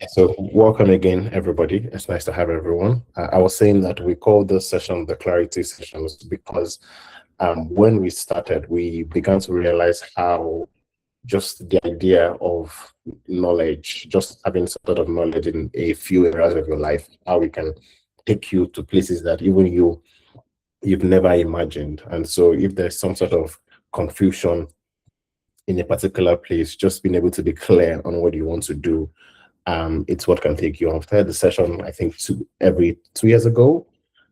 So welcome again, everybody. It's nice to have everyone. I was saying that we call this session the clarity sessions because when we started, we began to realize how just the idea of knowledge, just having some sort of knowledge in a few areas of your life, how we can take you to places that even you've never imagined. And so if there's some sort of confusion in a particular place, just being able to be clear on what you want to do, it's what can take you. I've had the session, I think, every 2 years ago,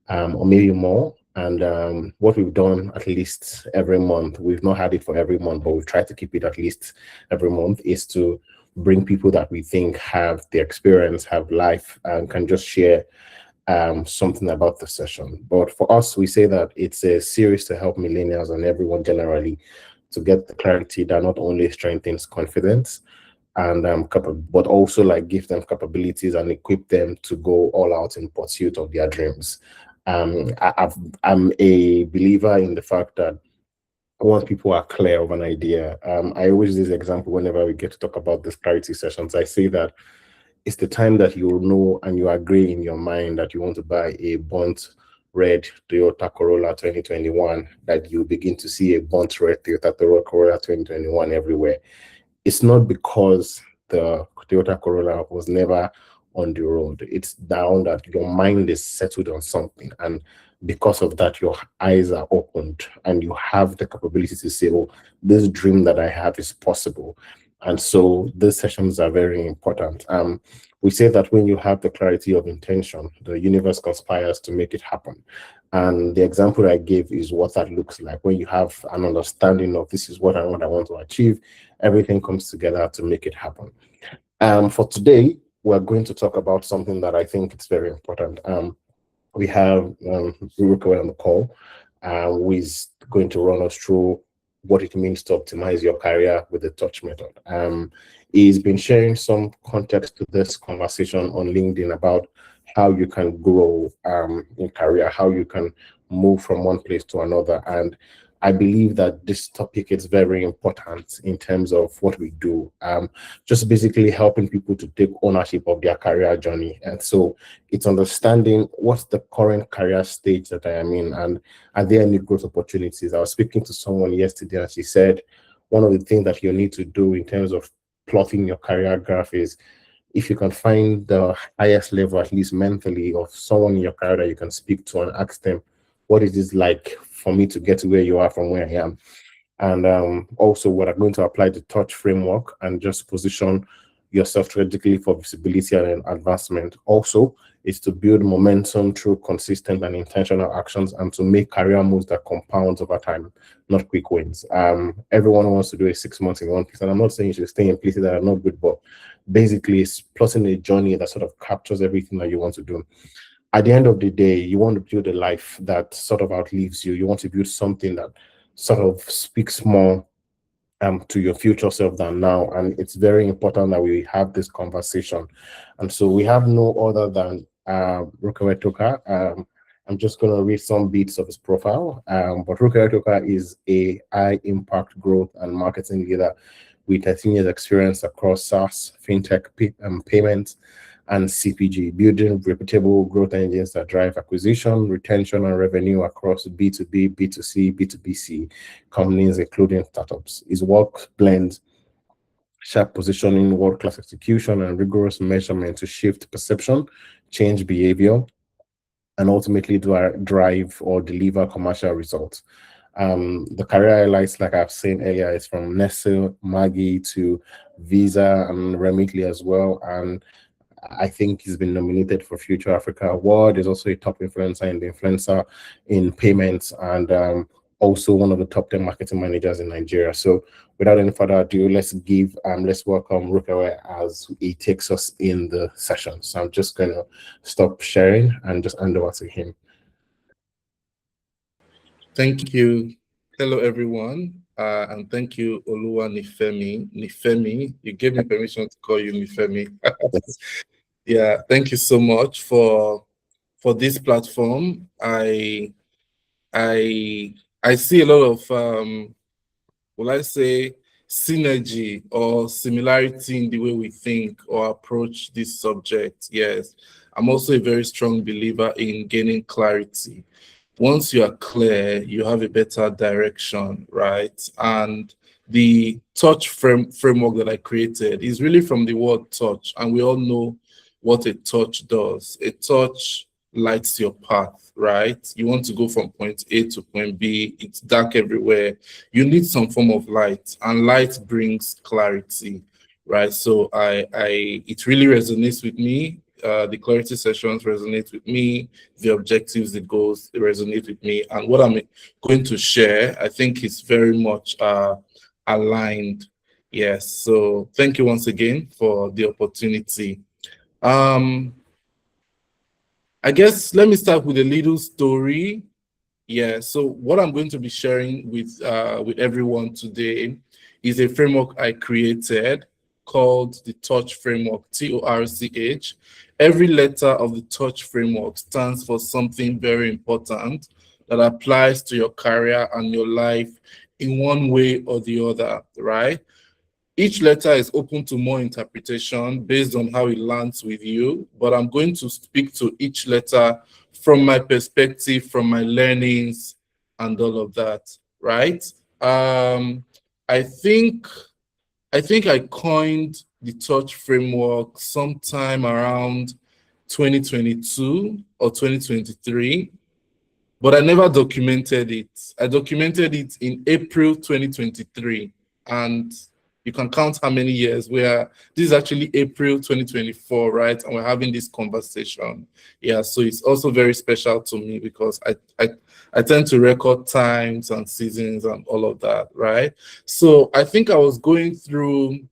or maybe more. And what we've done at least every month, we've not had it for every month, but we've tried to keep it at least every month, is to bring people that we think have the experience, have life, and can just share something about the session. But for us, we say that it's a series to help millennials and everyone generally to get the clarity that not only strengthens confidence and but also like give them capabilities and equip them to go all out in pursuit of their dreams. I'm a believer in the fact that once people are clear of an idea, I always use this example whenever we get to talk about these clarity sessions. I say that it's the time that you know and you agree in your mind that you want to buy a burnt red Toyota Corolla 2021, that you begin to see a burnt red Toyota Corolla 2021 everywhere. It's not because the Toyota Corolla was never on the road. It's down that your mind is settled on something. And because of that, your eyes are opened and you have the capability to say, oh, this dream that I have is possible. And so these sessions are very important. We say that when you have the clarity of intention, the universe conspires to make it happen. And the example I gave is what that looks like. When you have an understanding of this is what I want to achieve, everything comes together to make it happen. For today, we're going to talk about something that I think is very important. We have Ruka on the call, who is going to run us through what it means to optimize your career with the touch method. He's been sharing some context to this conversation on LinkedIn about how you can grow in career, how you can move from one place to another. And I believe that this topic is very important in terms of what we do, just basically helping people to take ownership of their career journey. And so it's understanding what's the current career stage that I am in and are there any growth opportunities. I was speaking to someone yesterday and she said, one of the things that you need to do in terms of plotting your career graph is if you can find the highest level, at least mentally, of someone in your career that you can speak to and ask them, what is this like for me to get to where you are from where I am? And also we're going to apply the touch framework and just position yourself strategically for visibility and advancement. Also, is to build momentum through consistent and intentional actions and to make career moves that compound over time, not quick wins. Everyone wants to do a 6 months in one place, and I'm not saying you should stay in places that are not good, but basically it's plotting a journey that sort of captures everything that you want to do. At the end of the day, you want to build a life that sort of outlives you. You want to build something that sort of speaks more to your future self than now. And it's very important that we have this conversation. And so we have no other than Rukawe Toka. I'm just going to read some bits of his profile. But Rukawe Toka is a high impact growth and marketing leader with 13 years experience across SaaS, fintech, payments, and CPG, building reputable growth engines that drive acquisition, retention, and revenue across B2B, B2C, B2BC companies, including startups. His work blends sharp positioning, world-class execution, and rigorous measurement to shift perception, change behavior, and ultimately drive or deliver commercial results. The career highlights, like I've said earlier, is from Nestle, Maggie to Visa and Remitly as well. And I think he's been nominated for Future Africa Award. He's also a top influencer in the influencer in payments and also one of the top 10 marketing managers in Nigeria. So without any further ado, let's welcome Rukawe as he takes us in the session. So I'm just going to stop sharing and just hand over to him. Thank you. Hello, everyone. And thank you, Oluwa Nifemi. You gave me permission to call you Nifemi. Yeah, thank you so much for this platform. I see a lot of will I say synergy or similarity in the way we think or approach this subject. Yes, I'm also a very strong believer in gaining clarity. Once you are clear, you have a better direction, right? And the touch framework that I created is really from the word touch, and we all know what a touch does. A touch lights your path, right? You want to go from point A to point B, it's dark everywhere. You need some form of light, and light brings clarity, right? So it really resonates with me. The clarity sessions resonate with me, the objectives, the goals, they resonate with me. And what I'm going to share, I think is very much aligned. Yes, so thank you once again for the opportunity. I guess let me start with a little story. Yeah, so what I'm going to be sharing with everyone today is a framework I created called the Touch Framework, TORCH. Every letter of the Touch Framework stands for something very important that applies to your career and your life in one way or the other, right? Each letter is open to more interpretation based on how it lands with you, but I'm going to speak to each letter from my perspective, from my learnings, and all of that, right? I think I coined the touch framework sometime around 2022 or 2023, but I never documented it. I documented it in April 2023, and you can count how many years this is actually April 2024, right? And we're having this conversation. Yeah, so it's also very special to me because I tend to record times and seasons and all of that, right? So I think I was going through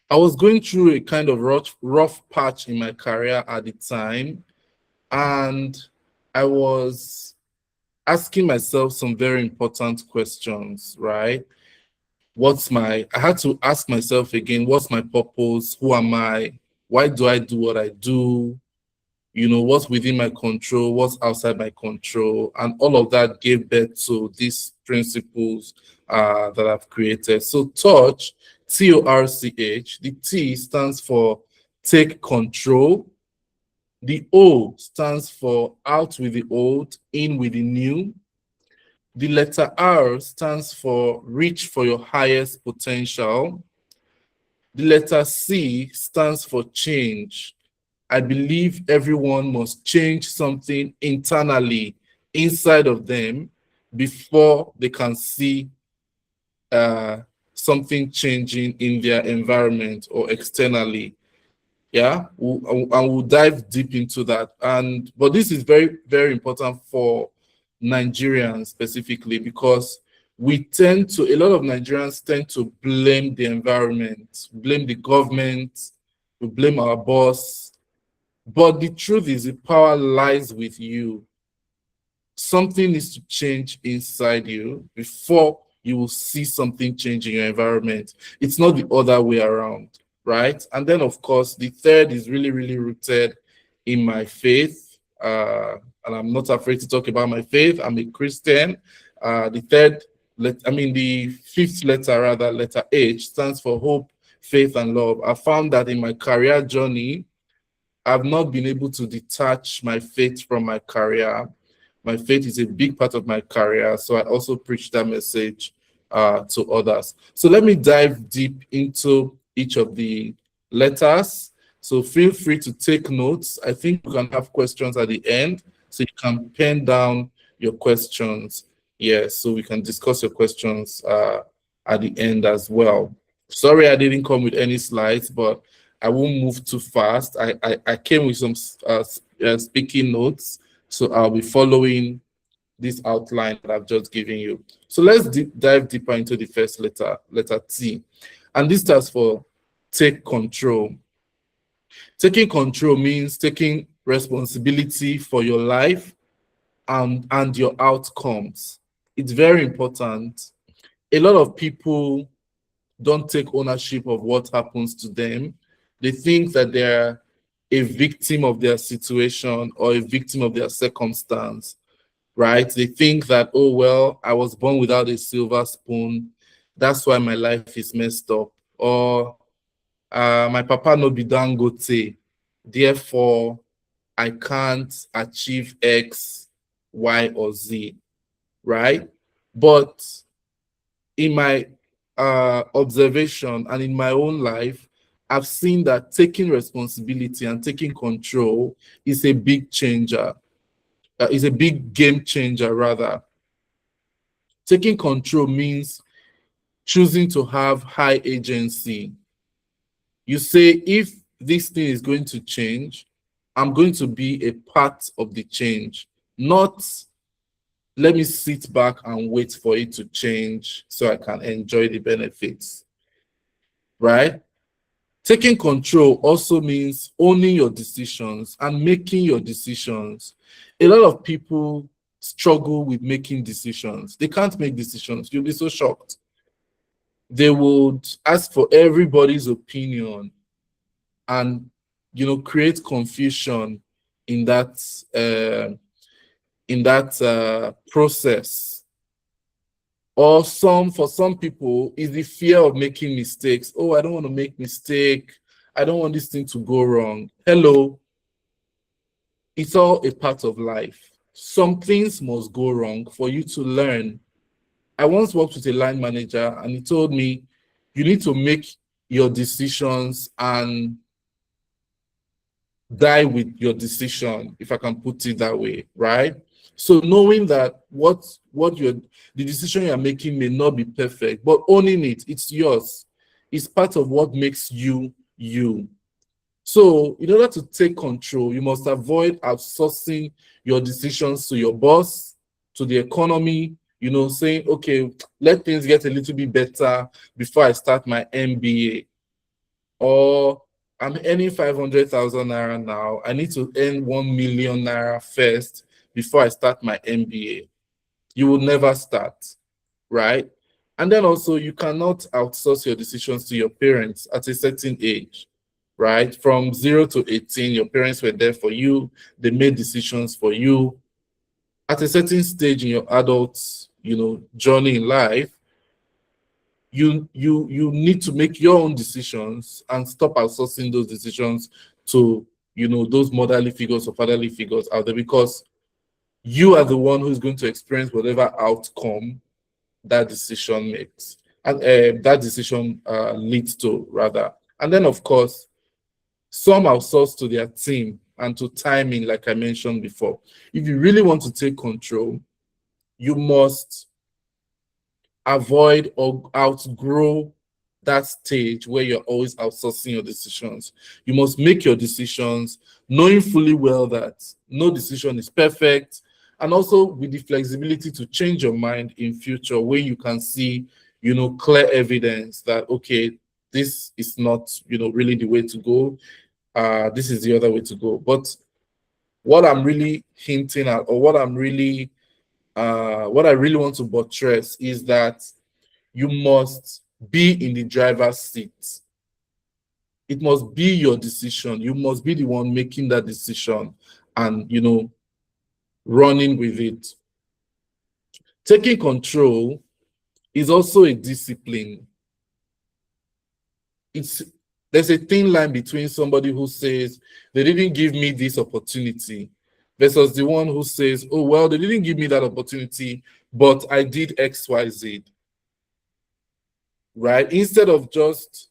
a kind of rough patch in my career at the time, and I was asking myself some very important questions, right? I had to ask myself again, what's my purpose? Who am I? Why do I do what I do? You know, what's within my control? What's outside my control? And all of that gave birth to these principles that I've created. So touch, TORCH, the T stands for take control. The O stands for out with the old, in with the new. The letter R stands for reach for your highest potential. The letter C stands for change. I believe everyone must change something internally inside of them before they can see something changing in their environment or externally. Yeah, and we'll dive deep into that. But this is very, very important for Nigerians specifically, because a lot of Nigerians tend to blame the environment, blame the government, we blame our boss. But the truth is, the power lies with you. Something needs to change inside you before you will see something change in your environment. It's not the other way around, right? And then, of course, the third is really, really rooted in my faith. And I'm not afraid to talk about my faith. I'm a Christian. The fifth letter, rather, letter H, stands for hope, faith, and love. I found that in my career journey, I've not been able to detach my faith from my career. My faith is a big part of my career, so I also preach that message to others. So let me dive deep into each of the letters. So feel free to take notes. I think we can have questions at the end, so you can pen down your questions. Yes, so we can discuss your questions at the end as well. Sorry I didn't come with any slides, but I won't move too fast. I came with some speaking notes, so I'll be following this outline that I've just given you. So let's dive deeper into the first letter, letter T. And this stands for take control. Taking control means taking responsibility for your life and your outcomes. It's very important. A lot of people don't take ownership of what happens to them. They think that they're a victim of their situation or a victim of their circumstance, right? They think that, oh, well, I was born without a silver spoon. that's why my life is messed up. Or my papa no be Dangote, therefore I can't achieve X, Y, or Z, right? But in my observation and in my own life, I've seen that taking responsibility and taking control is a big changer, is a big game changer, rather. Taking control means choosing to have high agency. You say, if this thing is going to change, I'm going to be a part of the change, not let me sit back and wait for it to change so I can enjoy the benefits, right? Taking control also means owning your decisions and making your decisions. A lot of people struggle with making decisions. They can't make decisions. You'll be so shocked. They would ask for everybody's opinion and, you know, create confusion in that process. Or for some people, is the fear of making mistakes. Oh, I don't want to make mistake. I don't want this thing to go wrong. Hello, it's all a part of life. Some things must go wrong for you to learn. I once worked with a line manager and he told me, you need to make your decisions and die with your decision, if I can put it that way, right? So knowing that the decision you're making may not be perfect, but owning it, it's yours. It's part of what makes you, you. So in order to take control, you must avoid outsourcing your decisions to your boss, to the economy, you know, saying, okay, let things get a little bit better before I start my MBA. Or I'm earning 500,000 naira now. I need to earn 1 million naira first before I start my MBA. You will never start, right? And then also, you cannot outsource your decisions to your parents at a certain age, right? From 0 to 18, your parents were there for you. They made decisions for you. At a certain stage in your adult, you know, journey in life, you need to make your own decisions and stop outsourcing those decisions to, you know, those motherly figures or fatherly figures out there, because you are the one who's going to experience whatever outcome that decision makes, and that decision leads to, rather. And then, of course, some outsource to their team and to timing, like I mentioned before. If you really want to take control, you must avoid or outgrow that stage where you're always outsourcing your decisions. You must make your decisions knowing fully well that no decision is perfect, and also with the flexibility to change your mind in future when you can see, you know, clear evidence that, okay, this is not, you know, really the way to go. This is the other way to go. But what I'm really hinting at, or what I really want to buttress, is that you must be in the driver's seat. It must be your decision. You must be the one making that decision and, you know, running with it. Taking control is also a discipline. There's a thin line between somebody who says they didn't give me this opportunity versus the one who says, oh, well, they didn't give me that opportunity, but I did X, Y, Z. Right? Instead of just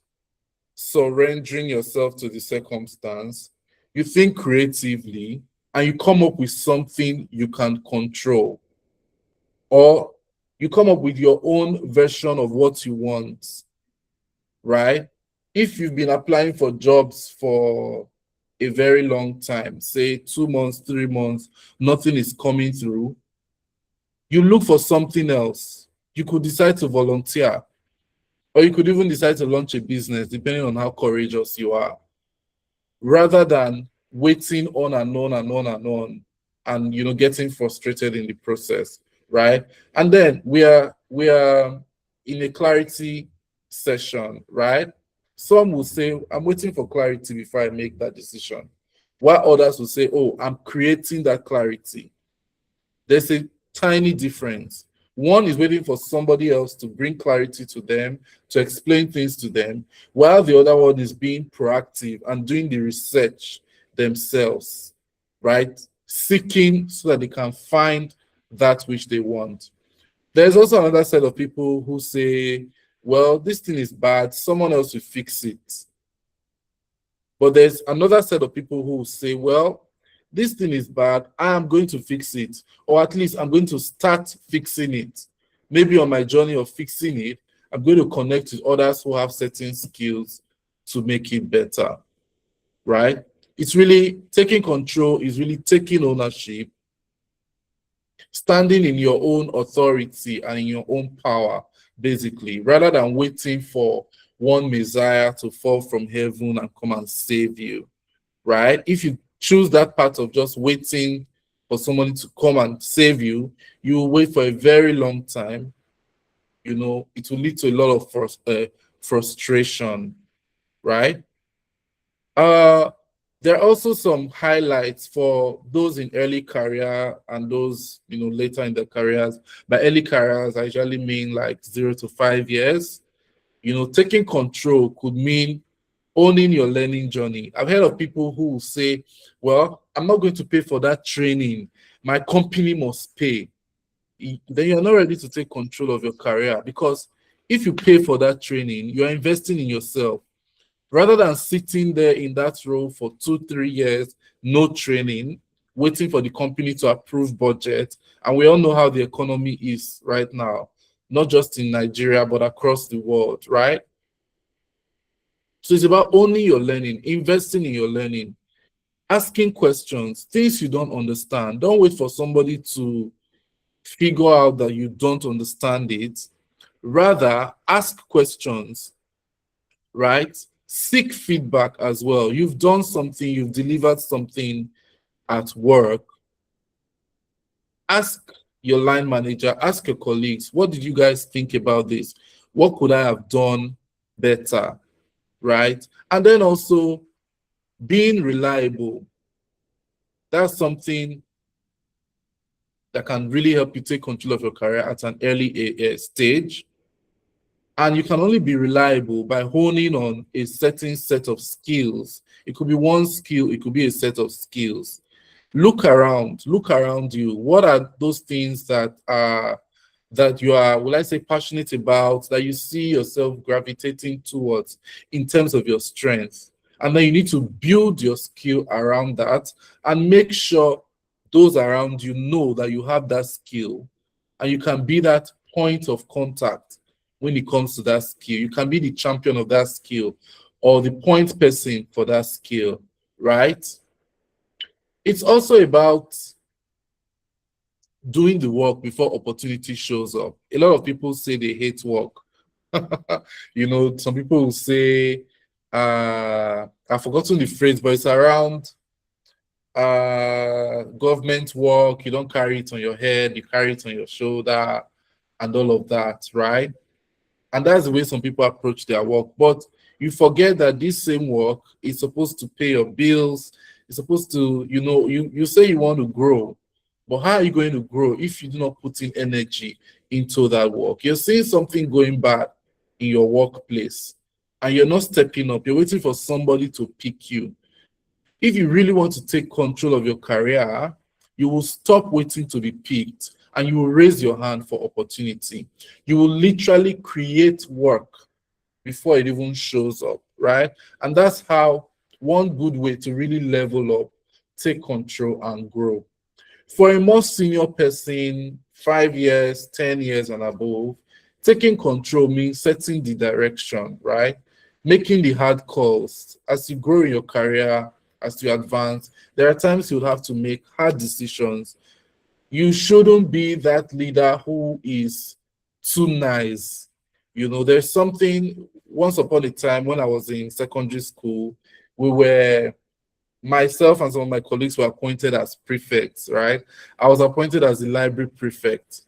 surrendering yourself to the circumstance, you think creatively and you come up with something you can control, or you come up with your own version of what you want, right? If you've been applying for jobs for a very long time, say 2 months, 3 months, nothing is coming through, you look for something else. You could decide to volunteer, or you could even decide to launch a business, depending on how courageous you are, rather than waiting on and on and on and on, and, you know, getting frustrated in the process, right? And then we are in a clarity session, right? Some will say, I'm waiting for clarity before I make that decision, while others will say, oh, I'm creating that clarity. There's a tiny difference. One is waiting for somebody else to bring clarity to them, to explain things to them, while the other one is being proactive and doing the research themselves, right? Seeking so that they can find that which they want. There's also another set of people who say, well, this thing is bad, someone else will fix it. But there's another set of people who will say, well, this thing is bad, I am going to fix it, or at least I'm going to start fixing it. Maybe on my journey of fixing it, I'm going to connect with others who have certain skills to make it better, right? It's really taking control, is really taking ownership, standing in your own authority and in your own power, basically, rather than waiting for one Messiah to fall from heaven and come and save you, right? If you choose that path of just waiting for somebody to come and save you, you will wait for a very long time. You know, it will lead to a lot of frustration, right? There are also some highlights for those in early career and those, you know, later in their careers. By early careers, I usually mean like 0 to 5 years. You know, taking control could mean owning your learning journey. I've heard of people who will say, well, I'm not going to pay for that training. My company must pay. Then you're not ready to take control of your career, because if you pay for that training, you're investing in yourself. Rather than sitting there in that role for 2-3 years, no training, waiting for the company to approve budget. And we all know how the economy is right now, not just in Nigeria, but across the world, right? So it's about owning your learning, investing in your learning, asking questions, things you don't understand. Don't wait for somebody to figure out that you don't understand it. Rather, ask questions, right? Seek feedback as well. You've done something, you've delivered something at work. Ask your line manager, ask your colleagues, what did you guys think about this? What could I have done better, right? And then also being reliable. That's something that can really help you take control of your career at an early stage. And you can only be reliable by honing on a certain set of skills. It could be one skill, it could be a set of skills. Look around you. What are those things that you are, will I say, passionate about, that you see yourself gravitating towards in terms of your strength? And then you need to build your skill around that and make sure those around you know that you have that skill, and you can be that point of contact when it comes to that skill. You can be the champion of that skill or the point person for that skill, right? It's also about doing the work before opportunity shows up. A lot of people say they hate work. You know, some people will say, I've forgotten the phrase, but it's around government work. You don't carry it on your head, you carry it on your shoulder and all of that, right? And that's the way some people approach their work. But you forget that this same work is supposed to pay your bills. It's supposed to, you know, you say you want to grow, but how are you going to grow if you do not put in energy into that work? You're seeing something going bad in your workplace and you're not stepping up. You're waiting for somebody to pick you. If you really want to take control of your career, you will stop waiting to be picked and you will raise your hand for opportunity. You will literally create work before it even shows up, right? And that's how one good way to really level up, take control, and grow. For a more senior person, 5 years, 10 years and above, taking control means setting the direction, right? Making the hard calls. As you grow in your career, as you advance, there are times you'll have to make hard decisions. You shouldn't be that leader who is too nice. You know, there's something, once upon a time when I was in secondary school, myself and some of my colleagues were appointed as prefects, right? I was appointed as the library prefect.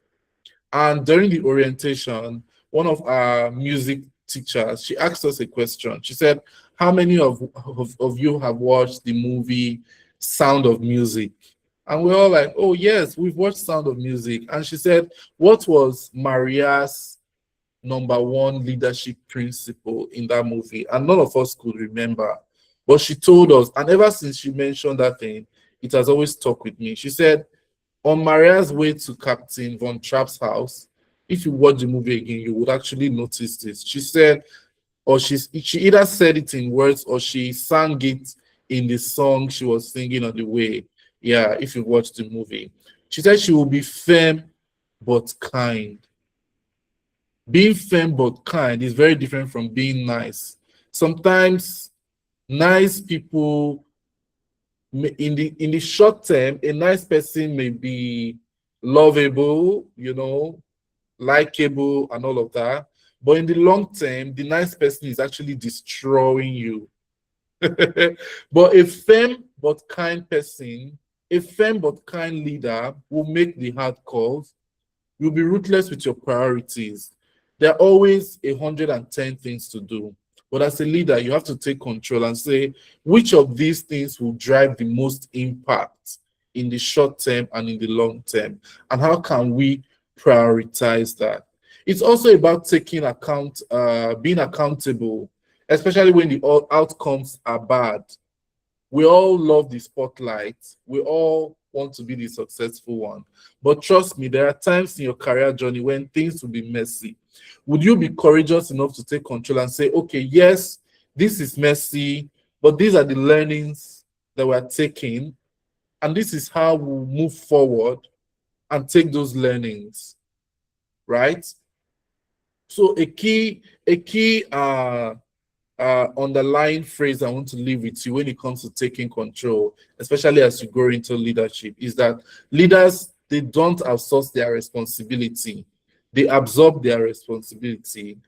And during the orientation, one of our music teachers, she asked us a question. She said, how many of you have watched the movie Sound of Music? And we're all like, oh, yes, we've watched Sound of Music. And she said, what was Maria's #1 leadership principle in that movie? And none of us could remember. But she told us, and ever since she mentioned that thing, it has always stuck with me. She said, on Maria's way to Captain Von Trapp's house, if you watch the movie again, you would actually notice this. She said, or she either said it in words or she sang it in the song she was singing on the way. Yeah, if you watch the movie. She said she will be firm but kind. Being firm but kind is very different from being nice. Sometimes nice people, in the short term, a nice person may be lovable, likable and all of that. But in the long term, the nice person is actually destroying you. But a firm but kind person, a firm but kind leader will make the hard calls. You'll be ruthless with your priorities. There are always 110 things to do. But as a leader, you have to take control and say, which of these things will drive the most impact in the short term and in the long term? And how can we prioritize that? It's also about taking account, being accountable, especially when the outcomes are bad. We all love the spotlight. We all want to be the successful one. But trust me, there are times in your career journey when things will be messy. Would you be courageous enough to take control and say, okay, yes, this is messy, but these are the learnings that we're taking, and this is how we'll move forward and take those learnings, right? So a key underlying phrase I want to leave with you when it comes to taking control, especially as you grow into leadership, is that leaders, they don't outsource their responsibility. They absorb their responsibility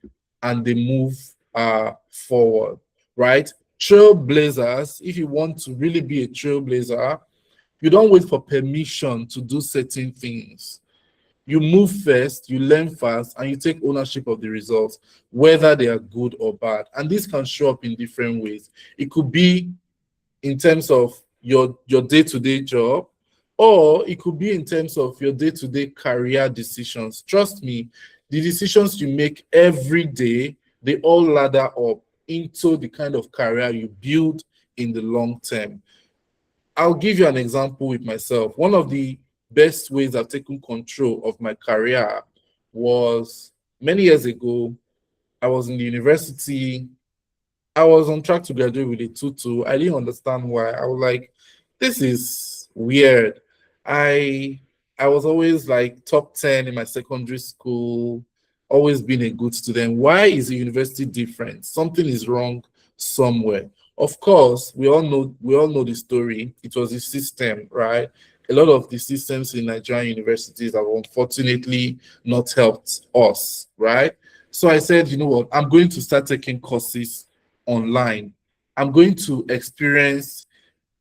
and they move forward, right? Trailblazers, if you want to really be a trailblazer, you don't wait for permission to do certain things. You move first, you learn fast, and you take ownership of the results, whether they are good or bad. And this can show up in different ways. It could be in terms of your day-to-day job, or it could be in terms of your day-to-day career decisions. Trust me, the decisions you make every day, they all ladder up into the kind of career you build in the long term. I'll give you an example with myself. One of the best ways I've taken control of my career was many years ago. I was in the university. I was on track to graduate with a 2.2. I didn't understand why. I was like, this is weird. I was always like top 10 in my secondary school, always been a good student. Why is the university different? Something is wrong somewhere. Of course, we all know the story. It was the system, right? A lot of the systems in Nigerian universities have unfortunately not helped us, right? So I said, you know what, I'm going to start taking courses online. I'm going to experience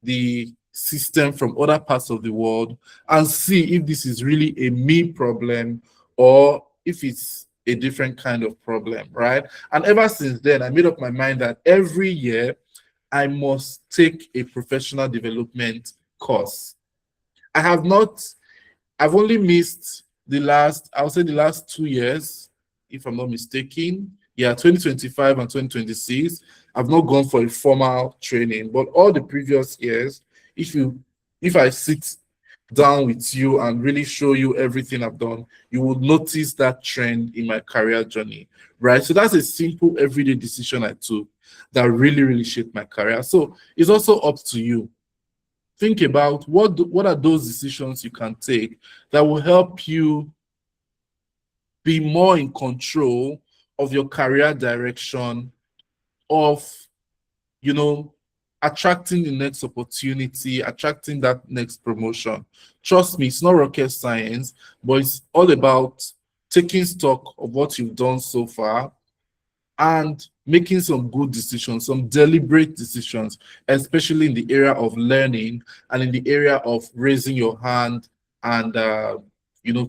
the system from other parts of the world and see if this is really a me problem or if it's a different kind of problem, right? And ever since then, I made up my mind that every year I must take a professional development course. I've only missed I would say the last 2 years, if I'm not mistaken. Yeah, 2025 and 2026. I've not gone for a formal training, but all the previous years, if I sit down with you and really show you everything I've done, you will notice that trend in my career journey, right? So that's a simple everyday decision I took that really, really shaped my career. So it's also up to you. Think about what are those decisions you can take that will help you be more in control of your career direction, of, attracting the next opportunity, attracting that next promotion. Trust me, it's not rocket science, but it's all about taking stock of what you've done so far and making some good decisions, some deliberate decisions, especially in the area of learning and in the area of raising your hand and,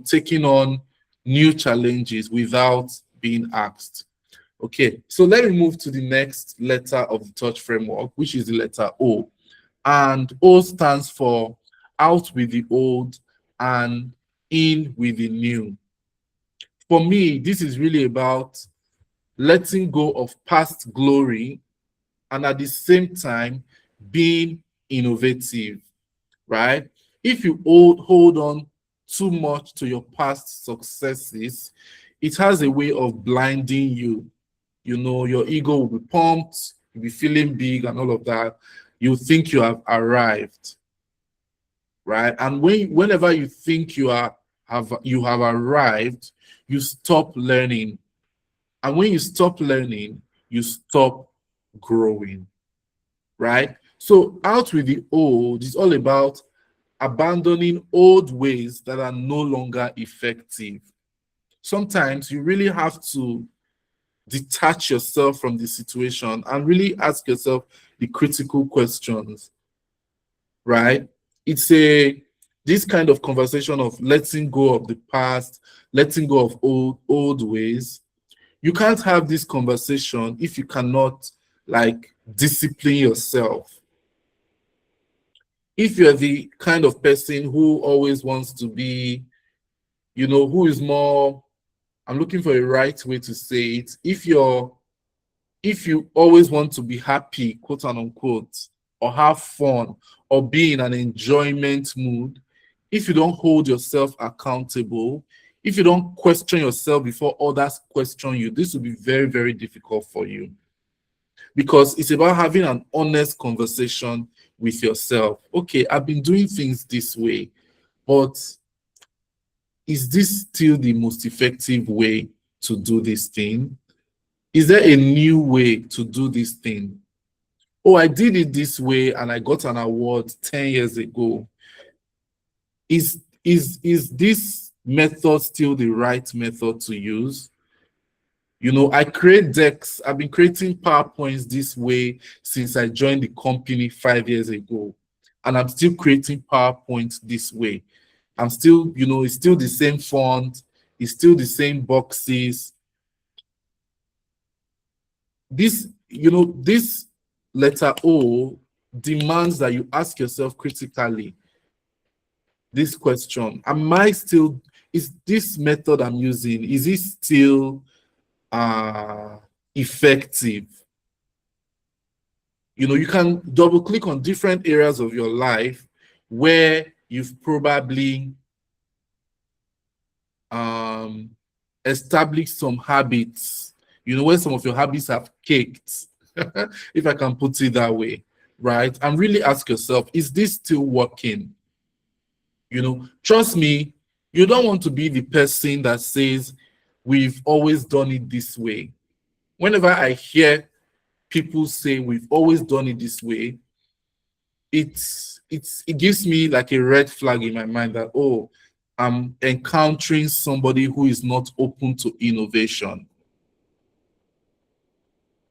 taking on new challenges without being asked. Okay, so let me move to the next letter of the touch framework, which is the letter O. And O stands for out with the old and in with the new. For me, this is really about letting go of past glory and at the same time being innovative, right? If you hold on too much to your past successes, it has a way of blinding you. You know, your ego will be pumped, you'll be feeling big and all of that. You think you have arrived, right? And whenever you think you have arrived, you stop learning. And when you stop learning, you stop growing, right? So out with the old is all about abandoning old ways that are no longer effective. Sometimes you really have to detach yourself from the situation and really ask yourself the critical questions, right? It's this kind of conversation of letting go of the past, letting go of old ways. You can't have this conversation if you cannot like discipline yourself. If you're the kind of person who always wants to be, you know, who is more, I'm looking for a right way to say it. If you always want to be happy, quote unquote, or have fun, or be in an enjoyment mood, if you don't hold yourself accountable, if you don't question yourself before others question you, this will be very, very difficult for you. Because it's about having an honest conversation with yourself. Okay, I've been doing things this way, but is this still the most effective way to do this thing? Is there a new way to do this thing? Oh, I did it this way and I got an award 10 years ago. Is this method still the right method to use? You know, I create decks. I've been creating PowerPoints this way since I joined the company 5 years ago. And I'm still creating PowerPoints this way. I'm still, you know, it's still the same font. It's still the same boxes. This, you know, this letter O demands that you ask yourself critically this question: is this method I'm using, is it still effective? You know, you can double click on different areas of your life where you've probably established some habits, you know, where some of your habits have caked, if I can put it that way, right? And really ask yourself, is this still working? You know, trust me, you don't want to be the person that says, we've always done it this way. Whenever I hear people say we've always done it this way, it gives me like a red flag in my mind that, oh, I'm encountering somebody who is not open to innovation.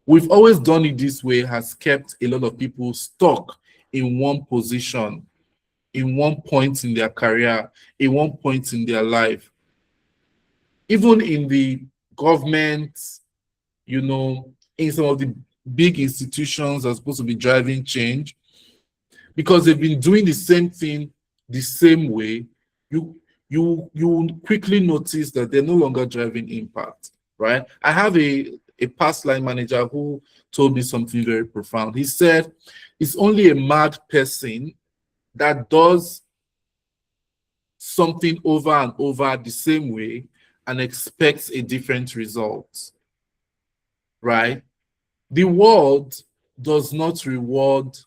We've always done it this way has kept a lot of people stuck in one position, in one point in their career, in one point in their life. Even in the government, you know, in some of the big institutions that are supposed to be driving change, because they've been doing the same thing the same way, you quickly notice that they're no longer driving impact, right? I have a past line manager who told me something very profound. He said, it's only a mad person that does something over and over the same way and expects a different result, right? The world does not reward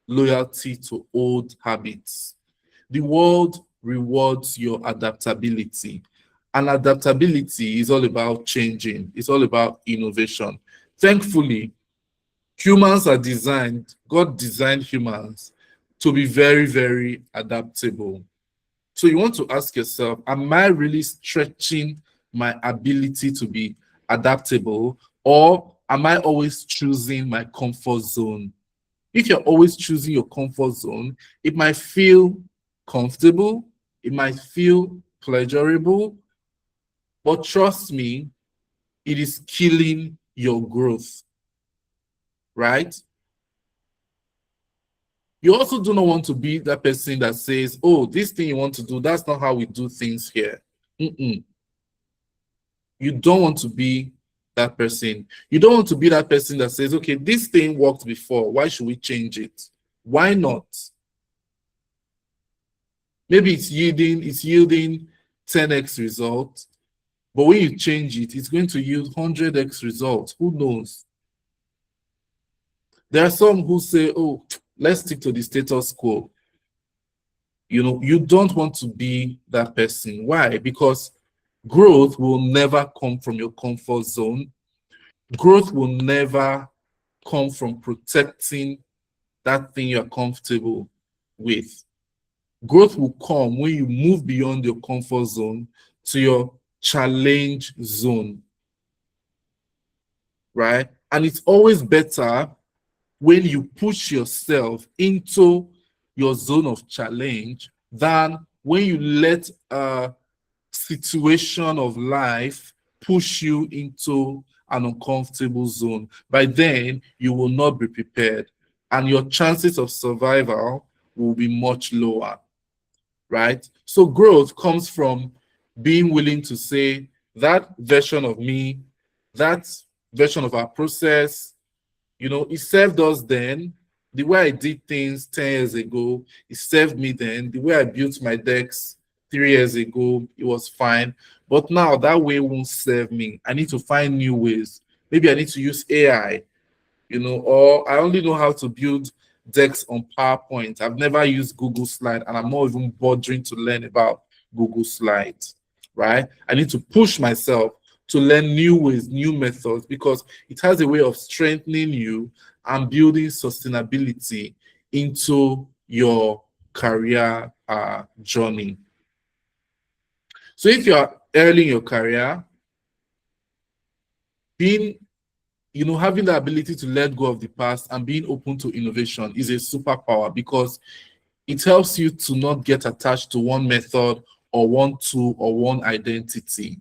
loyalty to old habits. The world rewards your adaptability. And adaptability is all about changing. It's all about innovation. Thankfully, humans are designed, God designed humans to be very, very adaptable. So you want to ask yourself, am I really stretching my ability to be adaptable, or am I always choosing my comfort zone? If you're always choosing your comfort zone, it might feel comfortable, it might feel pleasurable, but trust me, it is killing your growth, right? You also do not want to be that person that says, oh, this thing you want to do, that's not how we do things here. You don't want to be that person. You don't want to be that person that says, okay, this thing worked before. Why should we change it? Why not? Maybe it's yielding 10x results, but when you change it, it's going to yield 100x results. Who knows? There are some who say, oh, let's stick to the status quo. You know, you don't want to be that person. Why? Because growth will never come from your comfort zone. Growth will never come from protecting that thing you're comfortable with. Growth will come when you move beyond your comfort zone to your challenge zone, right? And it's always better when you push yourself into your zone of challenge than when you let a situation of life push you into an uncomfortable zone. By then, you will not be prepared, and your chances of survival will be much lower, right? So growth comes from being willing to say that version of me, that version of our process, you know, it served us then. The way I did things 10 years ago, it served me then. The way I built my decks 3 years ago, it was fine. But now that way won't serve me. I need to find new ways. Maybe I need to use AI, you know, or I only know how to build decks on PowerPoint. I've never used Google Slide, and I'm not even bothering to learn about Google Slides, right? I need to push myself to learn new ways, new methods, because it has a way of strengthening you and building sustainability into your career journey. So if you're early in your career, having the ability to let go of the past and being open to innovation is a superpower, because it helps you to not get attached to one method or one tool or one identity.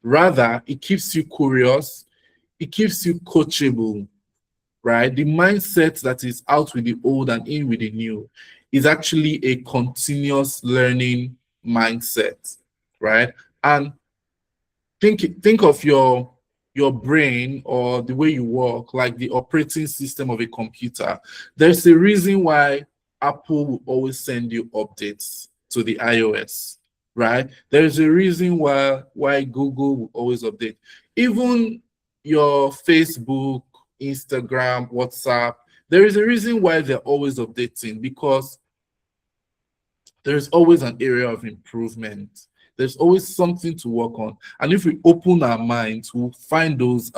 Rather, it keeps you curious, it keeps you coachable, right? The mindset that is out with the old and in with the new is actually a continuous learning mindset, right? And think of your brain or the way you work like the operating system of a computer. There's a reason why Apple will always send you updates to the iOS, right? There's a reason why Google will always update. Even your Facebook, Instagram, WhatsApp, there is a reason why they're always updating, because there's always an area of improvement. There's always something to work on. And if we open our minds, we'll find those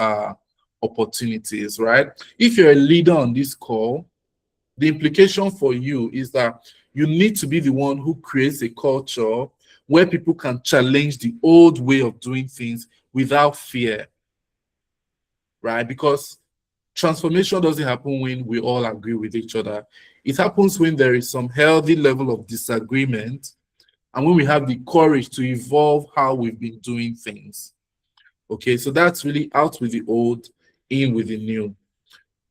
opportunities, right? If you're a leader on this call, the implication for you is that you need to be the one who creates a culture where people can challenge the old way of doing things without fear, right? Because transformation doesn't happen when we all agree with each other. It happens when there is some healthy level of disagreement, and when we have the courage to evolve how we've been doing things. Okay, so that's really out with the old, in with the new.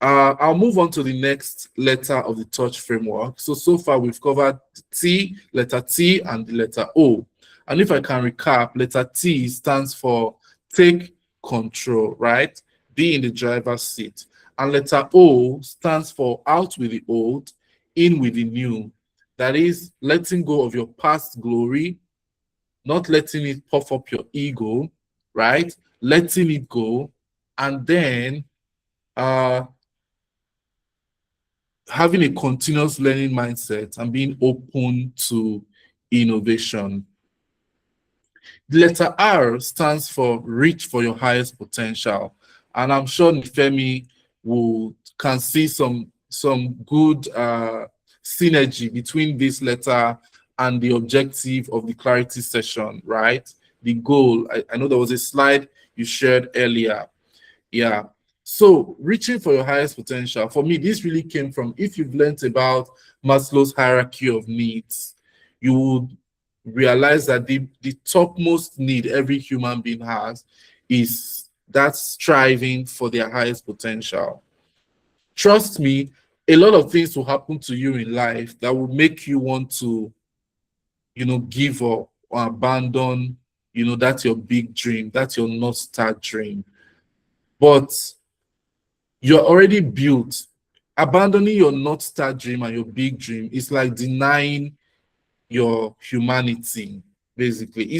I'll move on to the next letter of the touch framework. So far we've covered T, letter T, and the letter O. And if I can recap, letter T stands for take control, right? Be in the driver's seat. And letter O stands for out with the old, in with the new. That is letting go of your past glory, not letting it puff up your ego, right? Letting it go, and then having a continuous learning mindset and being open to innovation. The letter R stands for reach for your highest potential. And I'm sure Nifemi can see some good synergy between this letter and the objective of the clarity session, right? The goal. I know there was a slide you shared earlier. Yeah. So reaching for your highest potential, for me, this really came from, if you've learned about Maslow's hierarchy of needs, you would realize that the topmost need every human being has is that striving for their highest potential. Trust me, a lot of things will happen to you in life that will make you want to, give up or abandon, that's your big dream, that's your North Star dream. But you're already built. Abandoning your North Star dream and your big dream is like denying your humanity, basically.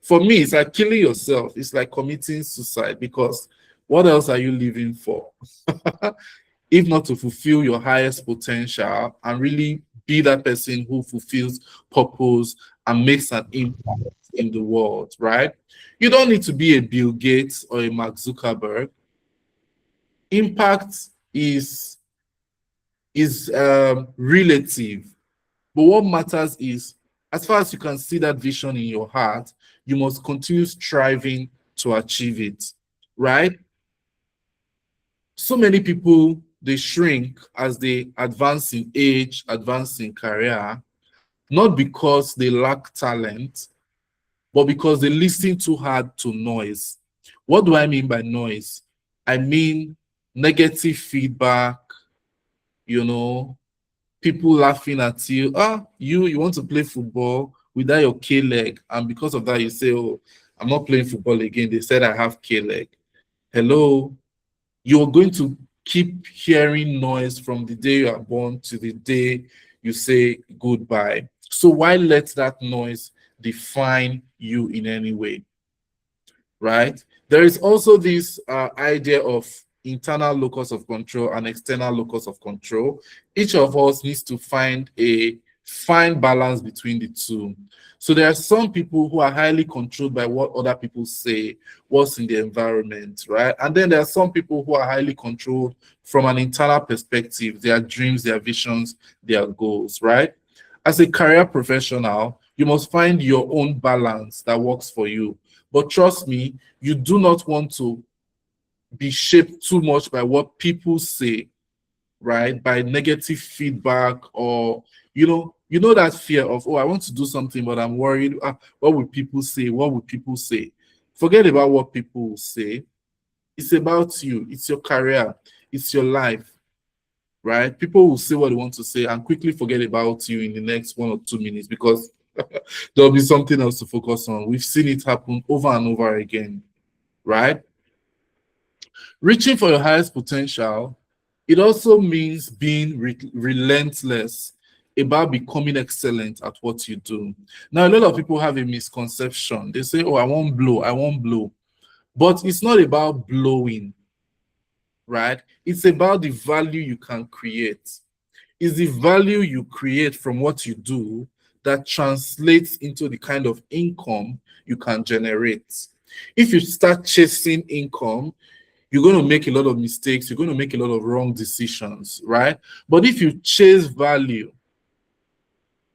For me, it's like killing yourself. It's like committing suicide, because what else are you living for? If not to fulfill your highest potential and really be that person who fulfills purpose and makes an impact in the world, right? You don't need to be a Bill Gates or a Mark Zuckerberg. Impact is relative, but what matters is, as far as you can see that vision in your heart, you must continue striving to achieve it, right? So many people, they shrink as they advance in age, advance in career, not because they lack talent, but because they listen too hard to noise. What do I mean by noise? I mean negative feedback, people laughing at you. You want to play football without your K leg, and because of that, you say, "Oh, I'm not playing football again. They said I have K leg." Hello, you're going to keep hearing noise from the day you are born to the day you say goodbye. So why let that noise define you in any way, right? There is also this idea of internal locus of control and external locus of control. Each of us needs to find a fine balance between the two. So there are some people who are highly controlled by what other people say, what's in the environment, right? And then there are some people who are highly controlled from an internal perspective, their dreams, their visions, their goals, right? As a career professional, you must find your own balance that works for you. But trust me, you do not want to be shaped too much by what people say, right? By negative feedback, or that fear of, oh, I want to do something, but I'm worried. What will people say? What will people say? Forget about what people will say. It's about you. It's your career. It's your life, right? People will say what they want to say and quickly forget about you in the next 1 or 2 minutes, because there'll be something else to focus on. We've seen it happen over and over again, right? Reaching for your highest potential, it also means being relentless about becoming excellent at what you do. Now, a lot of people have a misconception. They say, oh, I won't blow, I won't blow. But it's not about blowing, right? It's about the value you can create. It's the value you create from what you do that translates into the kind of income you can generate. If you start chasing income, you're going to make a lot of mistakes. You're going to make a lot of wrong decisions, right? But if you chase value,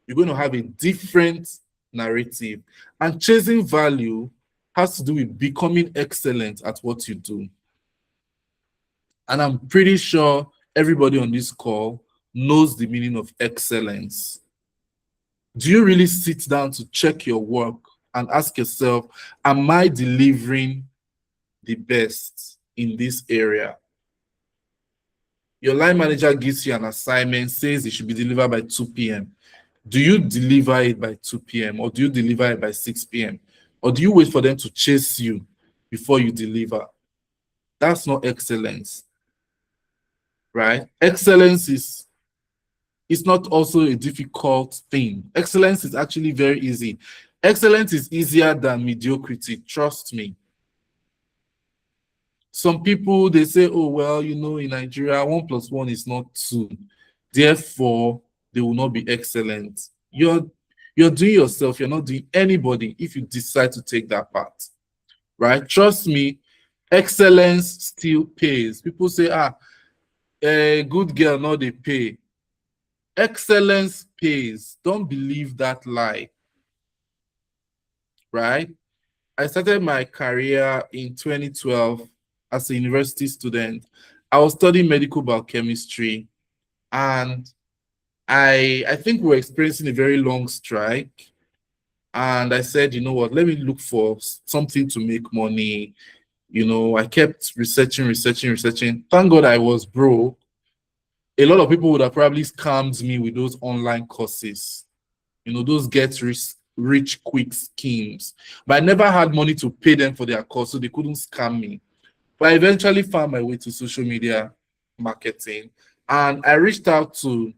you're going to have a different narrative. And chasing value has to do with becoming excellent at what you do. And I'm pretty sure everybody on this call knows the meaning of excellence. Do you really sit down to check your work and ask yourself, am I delivering the best in this area? Your line manager gives you an assignment, says it should be delivered by 2 p.m. Do you deliver it by 2 p.m. or do you deliver it by 6 p.m.? Or do you wait for them to chase you before you deliver? That's not excellence, right? Excellence is not also a difficult thing. Excellence is actually very easy. Excellence is easier than mediocrity, trust me. Some people, they say, oh, well, in Nigeria, 1 + 1 is not 2. Therefore, they will not be excellent. You're doing yourself, you're not doing anybody if you decide to take that path, right? Trust me, excellence still pays. People say, a good girl, not they pay. Excellence pays. Don't believe that lie, right? I started my career in 2012 as a university student. I was studying medical biochemistry, and I think we were experiencing a very long strike. And I said, you know what, let me look for something to make money. I kept researching. Thank God I was broke. a lot of people would have probably scammed me with those online courses, those get rich quick schemes. But I never had money to pay them for their course, so they couldn't scam me. But I eventually found my way to social media marketing, and I reached out to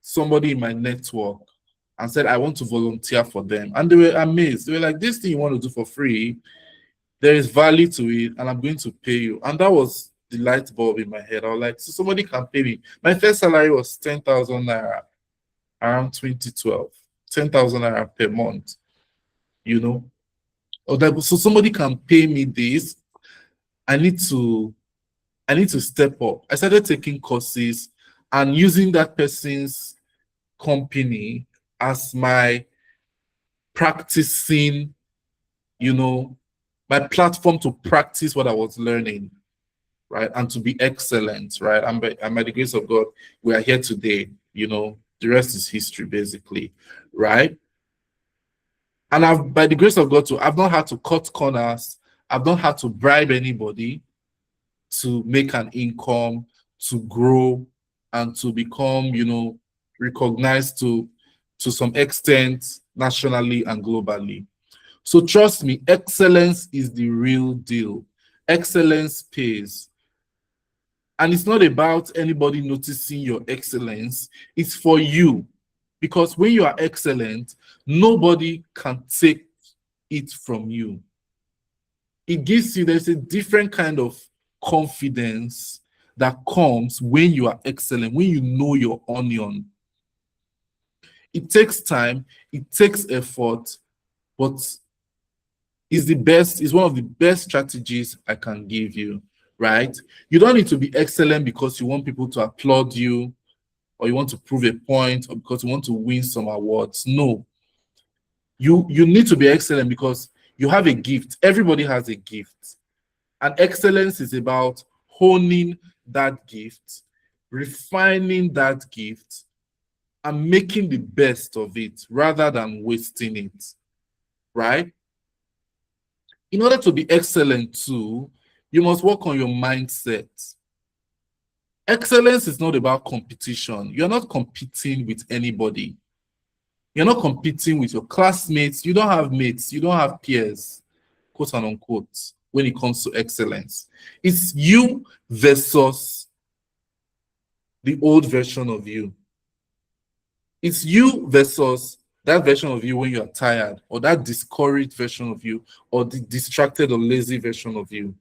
somebody in my network and said, I want to volunteer for them. And they were amazed. They were like, this thing you want to do for free, there is value to it, and I'm going to pay you. And that was the light bulb in my head. I was like, so somebody can pay me. My first salary was 10,000 naira around 2012, 10,000 naira per month, So somebody can pay me this. I need to step up. I started taking courses and using that person's company as my practicing, my platform to practice what I was learning, right? And to be excellent, right? And by the grace of God, we are here today, the rest is history, basically, right? And by the grace of God, too, I've not had to cut corners. I've not had to bribe anybody to make an income, to grow, and to become, recognized to some extent nationally and globally. So trust me, excellence is the real deal. Excellence pays. And it's not about anybody noticing your excellence. It's for you. Because when you are excellent, nobody can take it from you. It gives you, there's a different kind of confidence that comes when you are excellent, when you know your onion. It takes time, it takes effort, but it's one of the best strategies I can give you, right? You don't need to be excellent because you want people to applaud you, or you want to prove a point, or because you want to win some awards. No. You need to be excellent because you have a gift. Everybody has a gift. And excellence is about honing that gift, refining that gift, and making the best of it rather than wasting it, right? In order to be excellent too, you must work on your mindset. Excellence is not about competition. You're not competing with anybody. You're not competing with your classmates. You don't have mates. You don't have peers, quote and unquote, when it comes to excellence. It's you versus the old version of you. It's you versus that version of you when you're tired, or that discouraged version of you, or the distracted or lazy version of you,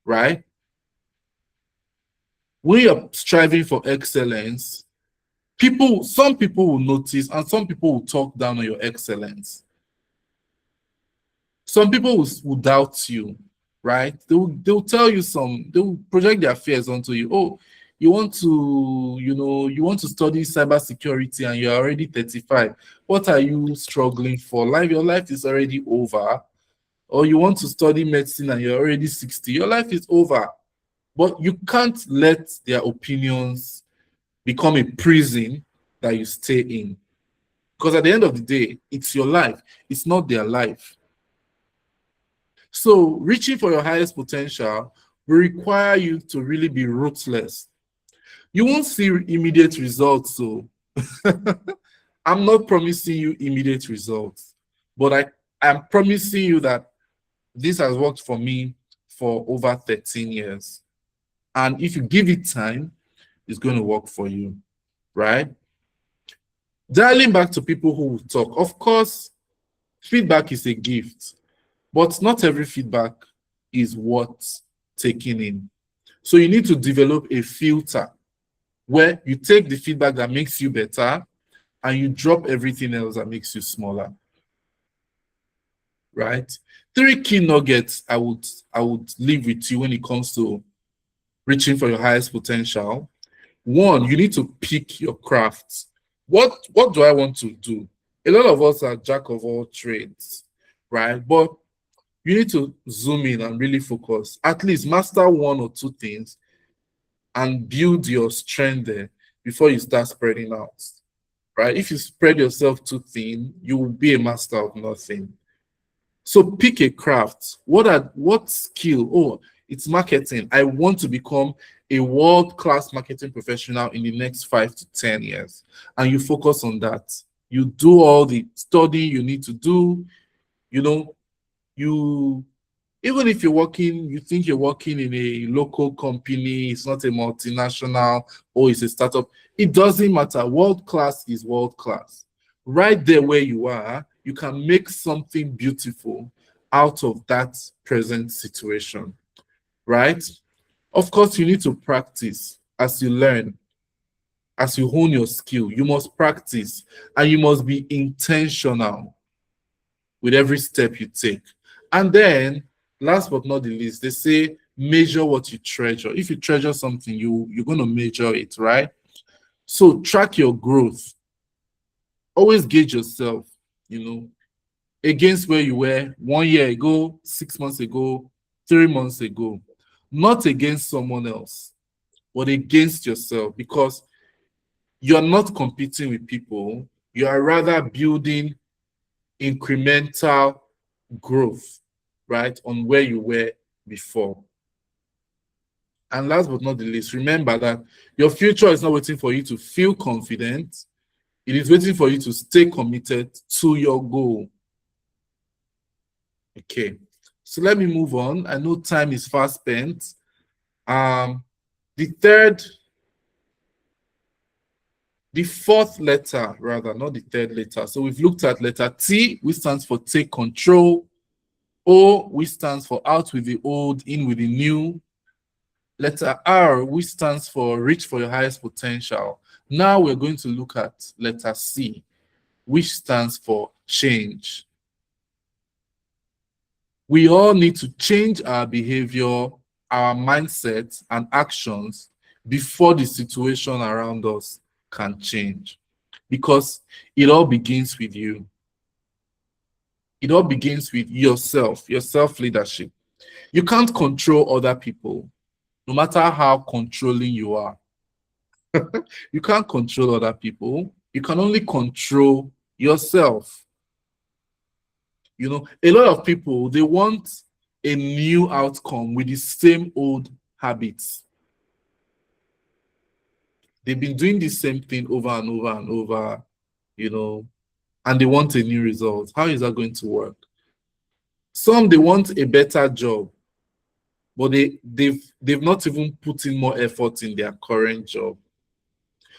right? When you're striving for excellence, some people will notice, and some people will talk down on your excellence. Some people will doubt you, right? They'll tell you they'll project their fears onto you. Oh, you want to study cybersecurity and you're already 35. What are you struggling for? Your life is already over. Or you want to study medicine and you're already 60. Your life is over. But you can't let their opinions become a prison that you stay in. Because at the end of the day, it's your life. It's not their life. So reaching for your highest potential will require you to really be ruthless. You won't see immediate results, so I'm not promising you immediate results, but I'm promising you that this has worked for me for over 13 years. And if you give it time, it's going to work for you, right? Dialing back to people who will talk. Of course, feedback is a gift, but not every feedback is worth taking in. So you need to develop a filter where you take the feedback that makes you better and you drop everything else that makes you smaller, right? 3 key nuggets I would leave with you when it comes to reaching for your highest potential. 1, you need to pick your craft. What do I want to do? A lot of us are jack of all trades, right? But you need to zoom in and really focus. At least master 1 or 2 things and build your strength there before you start spreading out, right? If you spread yourself too thin, you will be a master of nothing. So pick a craft. What skill? Oh, it's marketing. I want to become a world-class marketing professional in the next 5 to 10 years. And you focus on that. You do all the study you need to do. You know, even if you're working, you think you're working in a local company, it's not a multinational or it's a startup, it doesn't matter. World class is world class. Right there where you are, you can make something beautiful out of that present situation, right? Of course, you need to practice as you learn, as you hone your skill. You must practice and you must be intentional with every step you take. And then, last but not the least, they say measure what you treasure. If you treasure something, you're going to measure it, right? So track your growth. Always gauge yourself, against where you were 1 year ago, 6 months ago, 3 months ago. Not against someone else, but against yourself, because you're not competing with people. You are rather building incremental growth, right, on where you were before. And last but not the least, remember that your future is not waiting for you to feel confident. It is waiting for you to stay committed to your goal. Okay, so let me move on. I know time is fast spent. The fourth letter, rather, not the third letter. So we've looked at letter T, which stands for take control. O, which stands for out with the old, in with the new. Letter R, which stands for reach for your highest potential. Now we're going to look at letter C, which stands for change. We all need to change our behavior, our mindset, and actions before the situation around us can change, because it all begins with you. It all begins with yourself, your self-leadership. You can't control other people, no matter how controlling you are. You can't control other people. You can only control yourself. A lot of people, they want a new outcome with the same old habits. They've been doing the same thing over and over and over, and they want a new result. How is that going to work? Some, they want a better job, but they've not even put in more effort in their current job.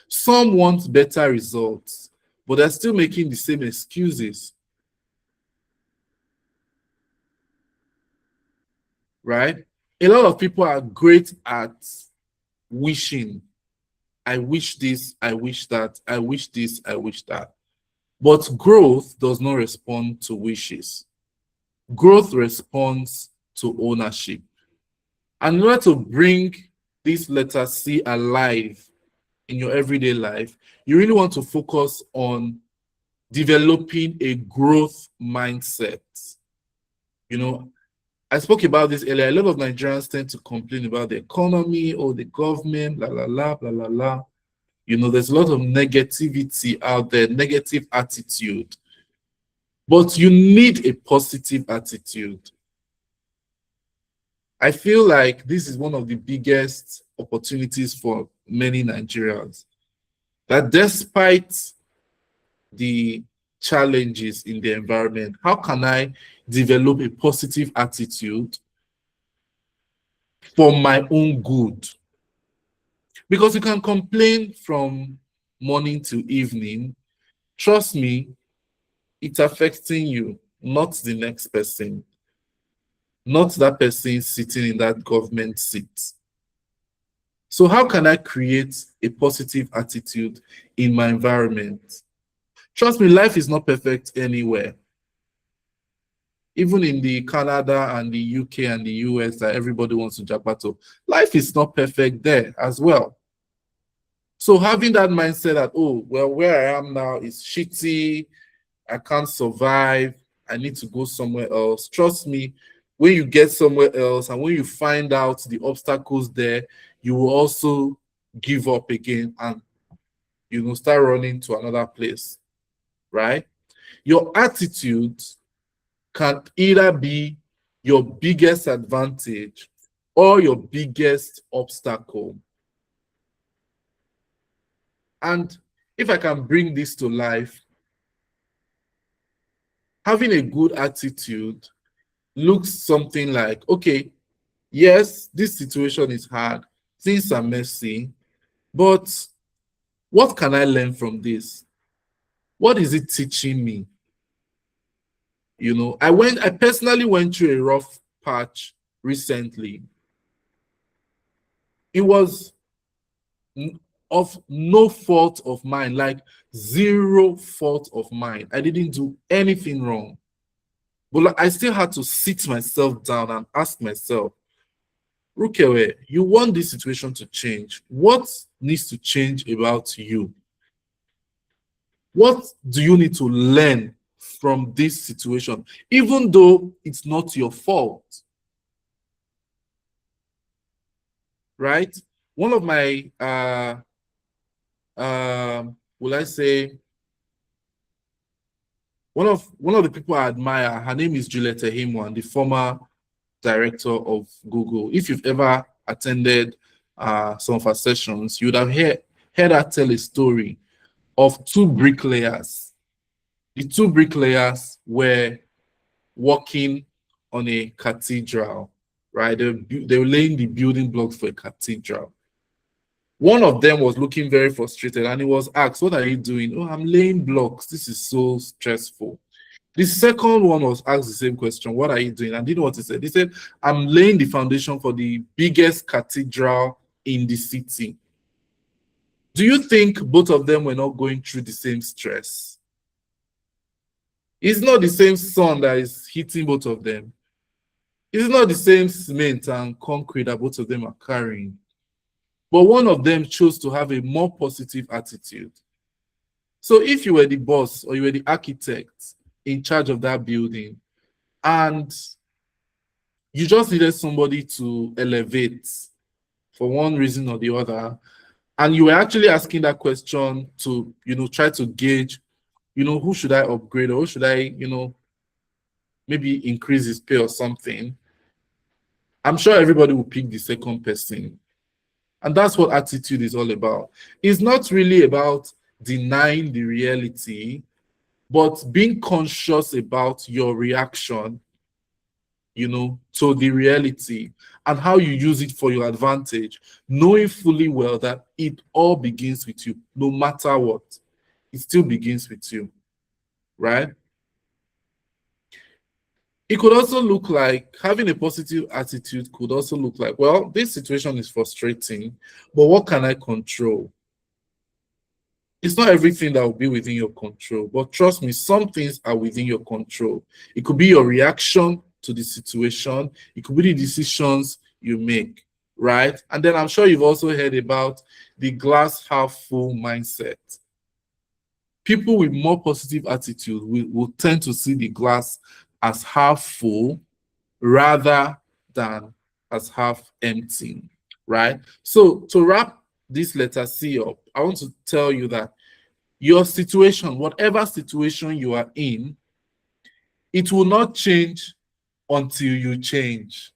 Some want better results, but they're still making the same excuses. Right? A lot of people are great at wishing. I wish this, I wish that, I wish this, I wish that. But growth does not respond to wishes. Growth responds to ownership. And in order to bring this letter C alive in your everyday life, you really want to focus on developing a growth mindset. I spoke about this earlier. A lot of Nigerians tend to complain about the economy or the government, blah, blah, blah, blah, blah, blah. There's a lot of negativity out there, negative attitude. But you need a positive attitude. I feel like this is one of the biggest opportunities for many Nigerians, that despite the challenges in the environment, how can I develop a positive attitude for my own good? Because you can complain from morning to evening. Trust me, it's affecting you, not the next person, not that person sitting in that government seat. So how can I create a positive attitude in my environment? Trust me, life is not perfect anywhere. Even in the Canada and the UK and the US that everybody wants to jackpot, life is not perfect there as well. So having that mindset that, oh, well, where I am now is shitty, I can't survive, I need to go somewhere else. Trust me, when you get somewhere else and when you find out the obstacles there, you will also give up again and start running to another place, right? Your attitude can either be your biggest advantage or your biggest obstacle. And if I can bring this to life, having a good attitude looks something like, okay, yes, this situation is hard, things are messy, but what can I learn from this? What is it teaching me? You know, I personally went through a rough patch recently. It was of no fault of mine, like zero fault of mine. I didn't do anything wrong. But like, I still had to sit myself down and ask myself, Rukewe, you want this situation to change. What needs to change about you? What do you need to learn from this situation, even though it's not your fault? Right? One of my, will I say, one of the people I admire, her name is Juliet Ehimwan, the former director of Google. If you've ever attended some of her sessions, you would have heard her tell a story of two bricklayers. The two bricklayers were working on a cathedral, right? They were laying the building blocks for a cathedral. One of them was looking very frustrated and he was asked, what are you doing? Oh, I'm laying blocks. This is so stressful. The second one was asked the same question, what are you doing? And you know what he said? He said, I'm laying the foundation for the biggest cathedral in the city. Do you think both of them were not going through the same stress? It's not the same sun that is hitting both of them. It's not the same cement and concrete that both of them are carrying. But one of them chose to have a more positive attitude. So if you were the boss or you were the architect in charge of that building and you just needed somebody to elevate for one reason or the other, and you were actually asking that question to, try to gauge, who should I upgrade or who should I, maybe increase his pay or something, I'm sure everybody will pick the second person. And that's what attitude is all about. It's not really about denying the reality, but being conscious about your reaction, to the reality and how you use it for your advantage, knowing fully well that it all begins with you, no matter what. It still begins with you, right? It could also look like having a positive attitude could also look like, well, this situation is frustrating, but what can I control? It's not everything that will be within your control, but trust me, some things are within your control. It could be your reaction to the situation. It could be the decisions you make, right? And then I'm sure you've also heard about the glass half full mindset. People with more positive attitude will tend to see the glass as half full rather than as half empty, right? So to wrap this letter C up, I want to tell you that your situation, whatever situation you are in, it will not change until you change.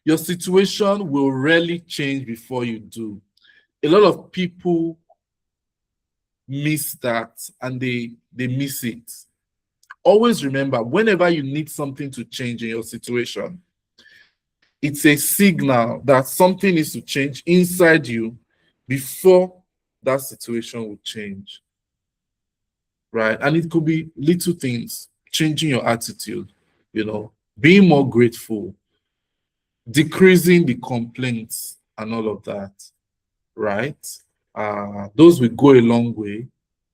Your situation will rarely change before you do. A lot of people miss that and they miss it. Always remember, whenever you need something to change in your situation, it's a signal that something needs to change inside you before that situation will change, right? And it could be little things, changing your attitude, being more grateful, decreasing the complaints and all of that, right? Those will go a long way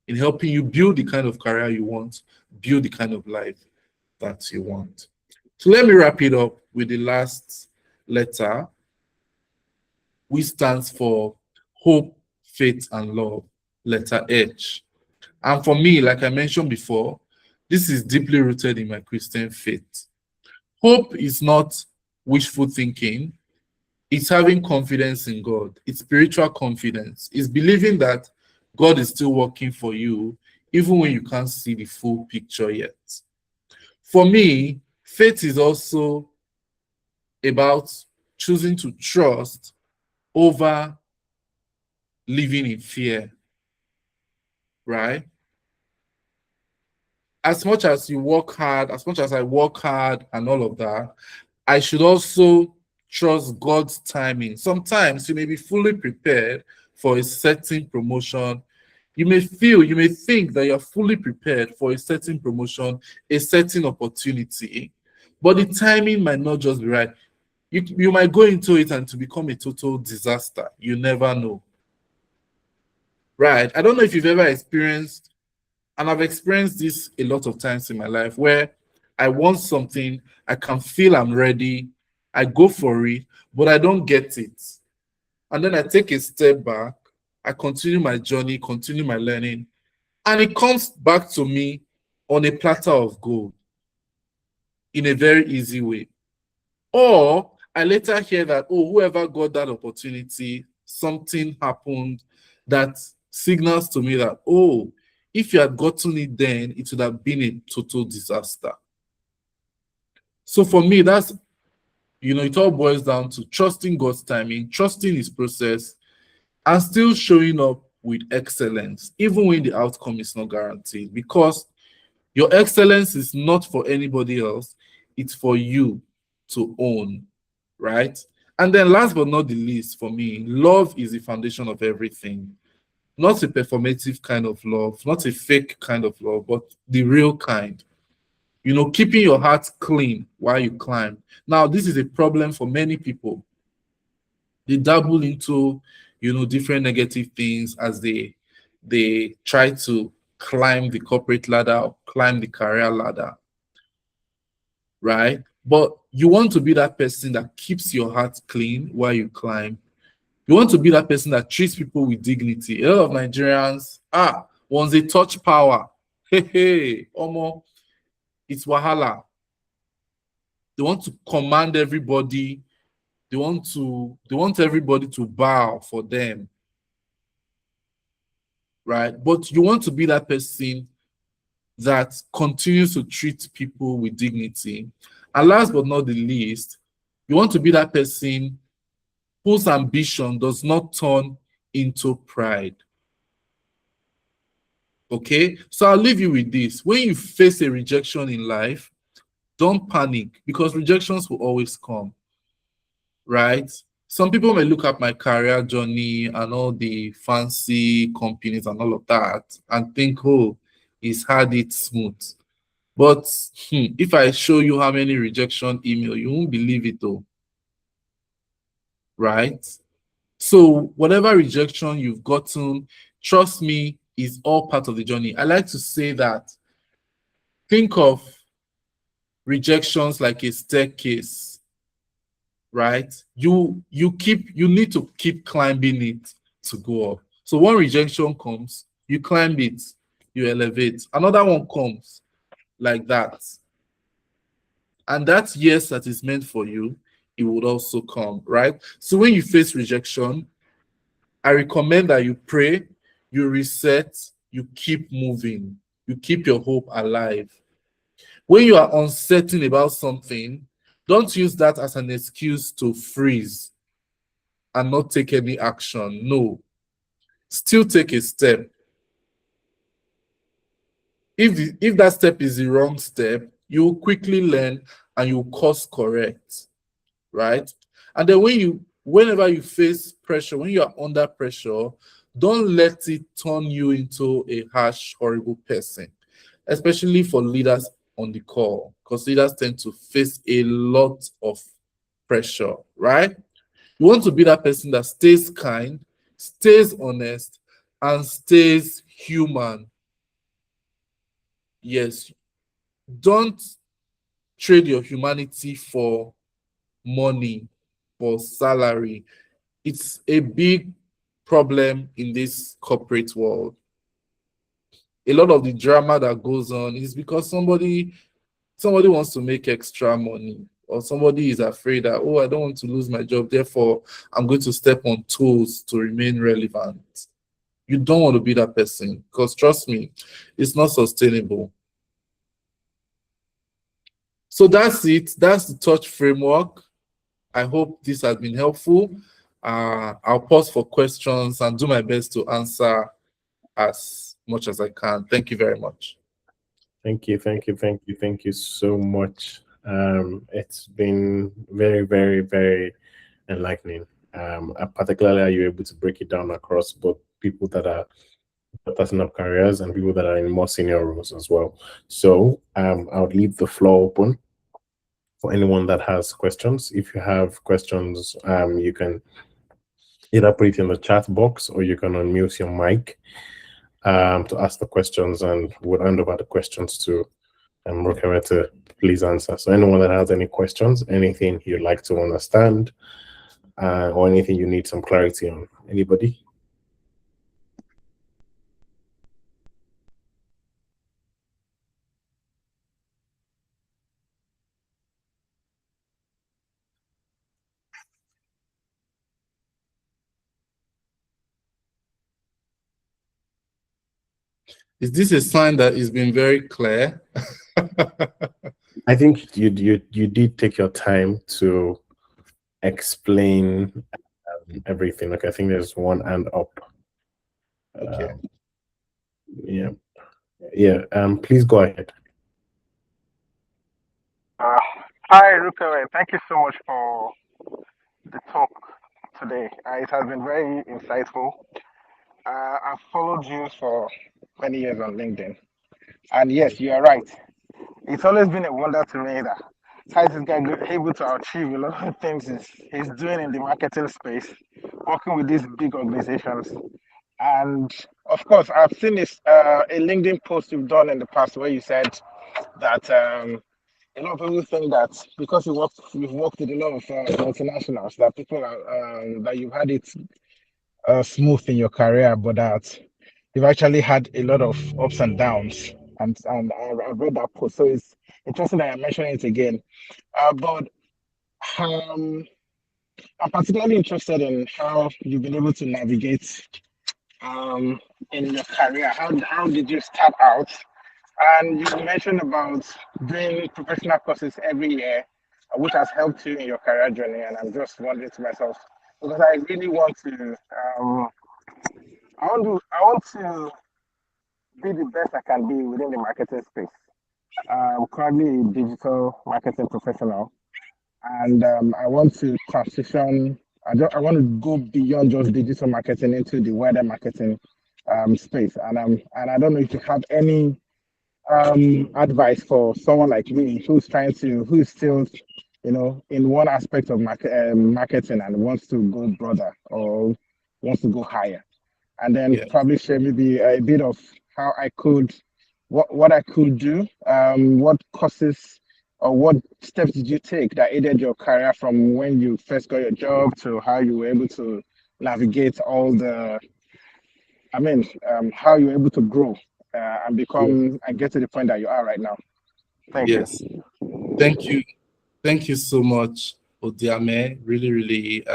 in helping you build the kind of career you want, build the kind of life that you want. So let me wrap it up with the last letter, which stands for hope, faith, and love, letter H. And for me, like I mentioned before, this is deeply rooted in my Christian faith. Hope is not wishful thinking. It's having confidence in God. It's spiritual confidence. It's believing that God is still working for you, even when you can't see the full picture yet. For me, faith is also about choosing to trust over living in fear, right? As much as you work hard, as much as I work hard and all of that, I should also trust God's timing. Sometimes you may be fully prepared for a certain promotion. You may think that you're fully prepared for a certain promotion, a certain opportunity, but the timing might not just be right. You might go into it and to become a total disaster. You never know. Right? I don't know if you've ever experienced, and I've experienced this a lot of times in my life, where I want something, I can feel I'm ready, I go for it, but I don't get it. And then I take a step back, I continue my journey, continue my learning, and it comes back to me on a platter of gold in a very easy way. Or I later hear that, oh, whoever got that opportunity, something happened that signals to me that, oh, if you had gotten it then, it would have been a total disaster. So for me, that's, it all boils down to trusting God's timing, trusting his process, and still showing up with excellence, even when the outcome is not guaranteed. Because your excellence is not for anybody else, it's for you to own, right? And then last but not the least, for me, love is the foundation of everything. Not a performative kind of love, not a fake kind of love, but the real kind. Keeping your heart clean while you climb. Now, this is a problem for many people. They dabble into, different negative things as they try to climb the corporate ladder or climb the career ladder, right? But you want to be that person that keeps your heart clean while you climb. You want to be that person that treats people with dignity. A lot of Nigerians, once they touch power, omo, it's wahala. They want to command everybody. They want everybody to bow for them. Right? But you want to be that person that continues to treat people with dignity. And last but not the least, you want to be that person whose ambition does not turn into pride. Okay? So I'll leave you with this. When you face a rejection in life, don't panic, because rejections will always come. Right? Some people may look at my career journey and all the fancy companies and all of that and think, oh, he's had it smooth. But if I show you how many rejection email, you won't believe it though. Right? So whatever rejection you've gotten, trust me, is all part of the journey. I like to say that, think of rejections like a staircase, right? You need to keep climbing it to go up. So one rejection comes, you climb it, you elevate. Another one comes like that. And that yes that is meant for you, it would also come, right? So when you face rejection, I recommend that you pray, you reset, you keep moving, you keep your hope alive. When you are uncertain about something, don't use that as an excuse to freeze and not take any action. No, still take a step. If that step is the wrong step, you will quickly learn and you will course correct, right? And then whenever you face pressure, when you are under pressure, don't let it turn you into a harsh, horrible person, especially for leaders on the call, because leaders tend to face a lot of pressure, right? You want to be that person that stays kind, stays honest, and stays human. Yes, don't trade your humanity for money, for salary. It's a big problem in this corporate world. A lot of the drama that goes on is because somebody wants to make extra money, or somebody is afraid that, oh, I don't want to lose my job, therefore I'm going to step on toes to remain relevant. You don't want to be that person, because trust me, it's not sustainable. So that's it. That's the touch framework. I hope this has been helpful. I'll pause for questions and do my best to answer as much as I can. Thank you very much. Thank you so much. It's been very, very, very enlightening. Particularly how you're able to break it down across both people that are starting up careers and people that are in more senior roles as well. So I'll leave the floor open for anyone that has questions. If you have questions, you can either put it in the chat box or you can unmute your mic to ask the questions, and we'll hand over the questions to Rokere to please answer. So anyone that has any questions, anything you'd like to understand, or anything you need some clarity on, anybody? Is this a sign that it's been very clear? I think you did take your time to explain everything. Okay, I think there's one hand up. Okay. Yeah. Please go ahead. Hi, Rukere. Thank you so much for the talk today. It has been very insightful. I've followed you for many years on LinkedIn. And yes, you are right. It's always been a wonder to me that how is this guy able to achieve a lot of things he's doing in the marketing space, working with these big organizations. And of course, I've seen this a LinkedIn post you've done in the past where you said that a lot of people think that because you've worked with a lot of multinationals, that people are that you've had it smooth in your career, but that you've actually had a lot of ups and downs. And I read that post, so it's interesting that you're mentioning it again. But um, I'm particularly interested in how you've been able to navigate in your career. How did you start out? And you mentioned about doing professional courses every year, which has helped you in your career journey. And I'm just wondering to myself, because I really want to, I want to be the best I can be within the marketing space. I'm currently a digital marketing professional, and I want to transition. I want to go beyond just digital marketing into the wider marketing space. And I don't know if you have any advice for someone like me who's still, in one aspect of marketing and wants to go broader or wants to go higher, and then probably share maybe a bit of how I could, what I could do, what courses or what steps did you take that aided your career from when you first got your job to how you were able to navigate all the, how you were able to grow and become and get to the point that you are right now. Thank you. Thank you. Thank you so much, Odiame. Really, really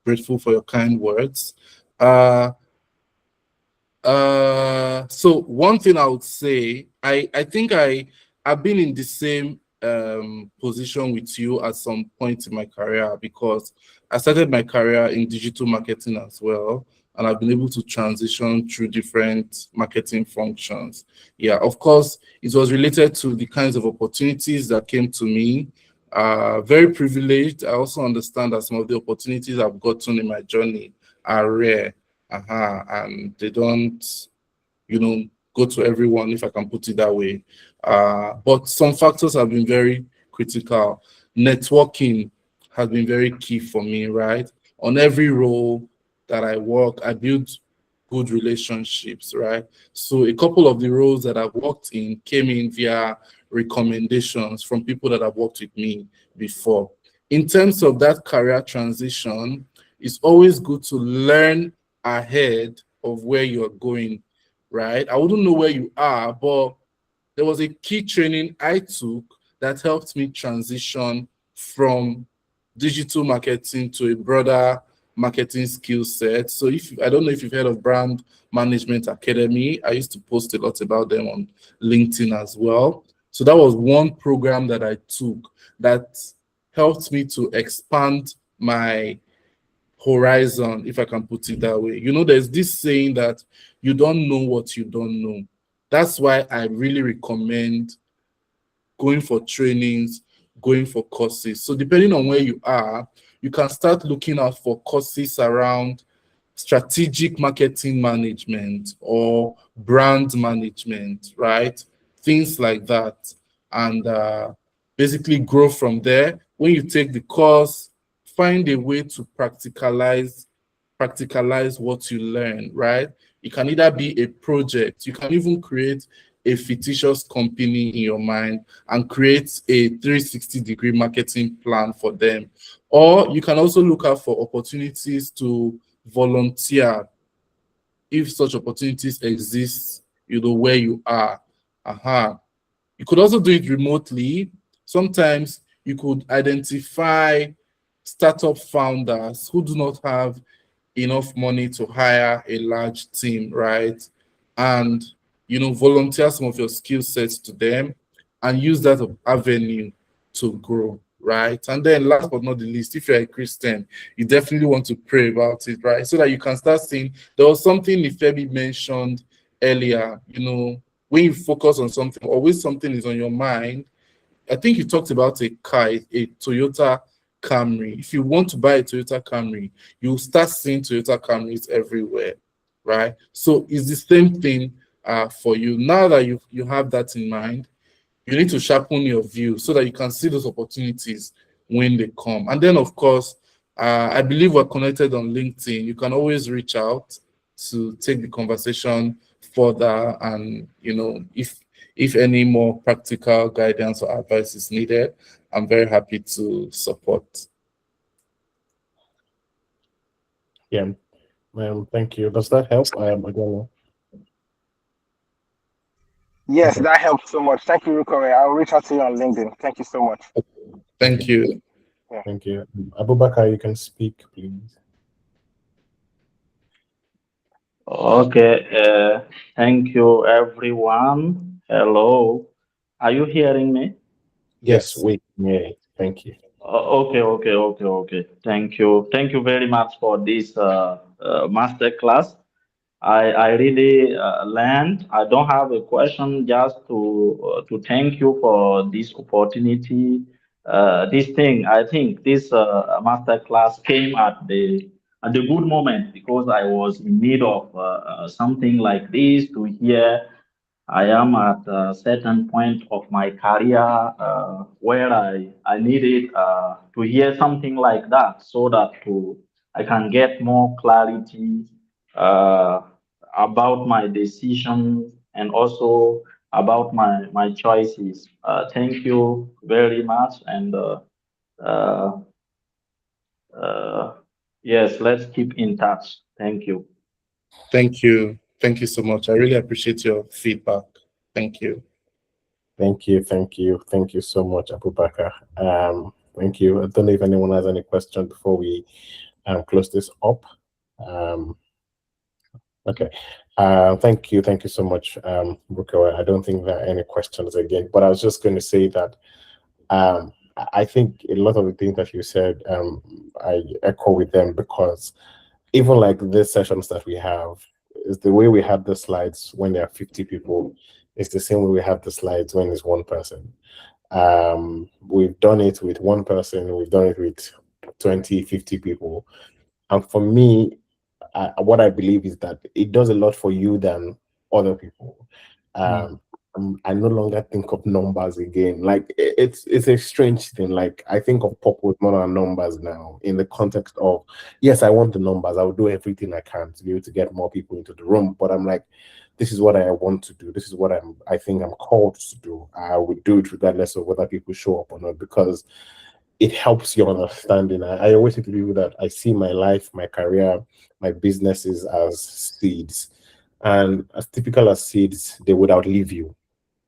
grateful for your kind words. So one thing I would say, I think I've been in the same position with you at some point in my career, because I started my career in digital marketing as well, and I've been able to transition through different marketing functions. Yeah, of course, it was related to the kinds of opportunities that came to me. Very privileged. I also understand that some of the opportunities I've gotten in my journey are rare. And they don't, go to everyone, if I can put it that way. But some factors have been very critical. Networking has been very key for me, right? On every role that I work, I build good relationships, right? So a couple of the roles that I've worked in came in via recommendations from people that have worked with me before. In terms of that career transition, it's always good to learn ahead of where you're going, right? I wouldn't know where you are, but there was a key training I took that helped me transition from digital marketing to a broader marketing skill set. So I don't know if you've heard of Brand Management Academy. I used to post a lot about them on LinkedIn as well. So that was one program that I took that helped me to expand my horizon, if I can put it that way. You know, there's this saying that you don't know what you don't know. That's why I really recommend going for trainings, going for courses. So depending on where you are, you can start looking out for courses around strategic marketing management or brand management, right? Things like that. And basically grow from there. When you take the course, find a way to practicalize what you learn, right? It can either be a project, you can even create a fictitious company in your mind and create a 360-degree marketing plan for them. Or you can also look out for opportunities to volunteer if such opportunities exist, you know, where you are. You could also do it remotely. Sometimes you could identify startup founders who do not have enough money to hire a large team, right? And, you know, volunteer some of your skill sets to them and use that avenue to grow, right? And then last but not the least, if you're a Christian, you definitely want to pray about it, right? So that you can start seeing, there was something Ifebi mentioned earlier, you know, when you focus on something, always something is on your mind. I think you talked about a car, a Toyota Camry. If you want to buy a Toyota Camry, you'll start seeing Toyota Camrys everywhere, right? So it's the same thing for you. Now that you have that in mind, you need to sharpen your view so that you can see those opportunities when they come. And then, of course, I believe we're connected on LinkedIn. You can always reach out to take the conversation further, and you know, if any more practical guidance or advice is needed, I'm very happy to support. Yeah, thank you. Does that help? Again, Yes, okay. that helps so much. Thank you, Rukore. I'll reach out to you on LinkedIn. Thank you so much. Thank you. Yeah. Thank you. Abubakar, you can speak, please. Okay, thank you everyone. Hello. Are you hearing me? Yes, Yes. wait, yeah, thank you. Okay. Thank you. Thank you very much for this master class. I really learned. I don't have a question, just to thank you for this opportunity. This thing, I think this master class came at the good moment because I was in need of something like this to hear. I am at a certain point of my career where I needed to hear something like that so that I can get more clarity uh, about my decisions and also about my choices. Thank you very much. And uh, uh, yes, let's keep in touch. Thank you. Thank you. Thank you so much. I really appreciate your feedback. Thank you. Thank you, thank you so much, Abubakar. Thank you. I don't know if anyone has any question before we close this up. Okay. Thank you so much, Ruko. I don't think there are any questions again, but I was just going to say that I think a lot of the things that you said, I echo with them, because even like these sessions that we have, is the way we have the slides when there are 50 people, it's the same way we have the slides when it's one person. We've done it with one person, we've done it with 20, 50 people. And for me, what I believe is that it does a lot for you than other people. I no longer think of numbers again. Like it's a strange thing. Like I think of purpose more than numbers now, in the context of, yes, I want the numbers. I will do everything I can to be able to get more people into the room. But I'm like, this is what I want to do. This is what I think I'm called to do. I would do it regardless of whether people show up or not, because it helps your understanding. I always say to people that I see my life, my career, my businesses as seeds. And as typical as seeds, they would outlive you.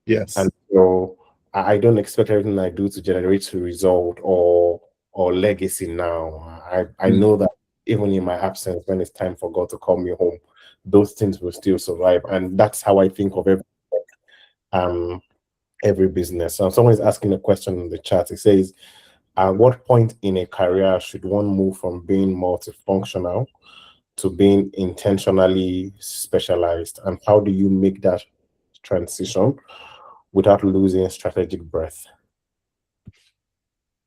Yes. And so I don't expect everything I do to generate a result or legacy now. I know that even in my absence, when it's time for God to call me home, those things will still survive. And that's how I think of every business. So someone is asking a question in the chat. It says, At what point in a career should one move from being multifunctional to being intentionally specialized? And how do you make that transition without losing strategic breadth?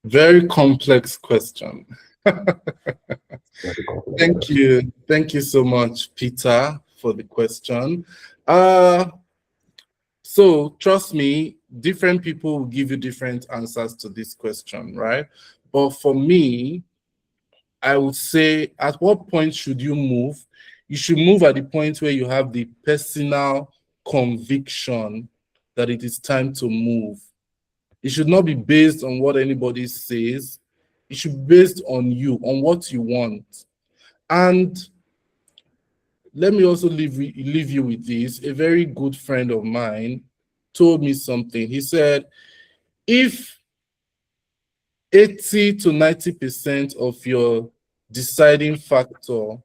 Very complex question. Thank you. Thank you so much, Peter, for the question. So trust me, different people will give you different answers to this question, right? But for me, I would say, at what point should you move? You should move at the point where you have the personal conviction that it is time to move. It should not be based on what anybody says. It should be based on you, on what you want. And let me also leave you with this. A very good friend of mine told me something. He said, if 80 to 90% of your deciding factor,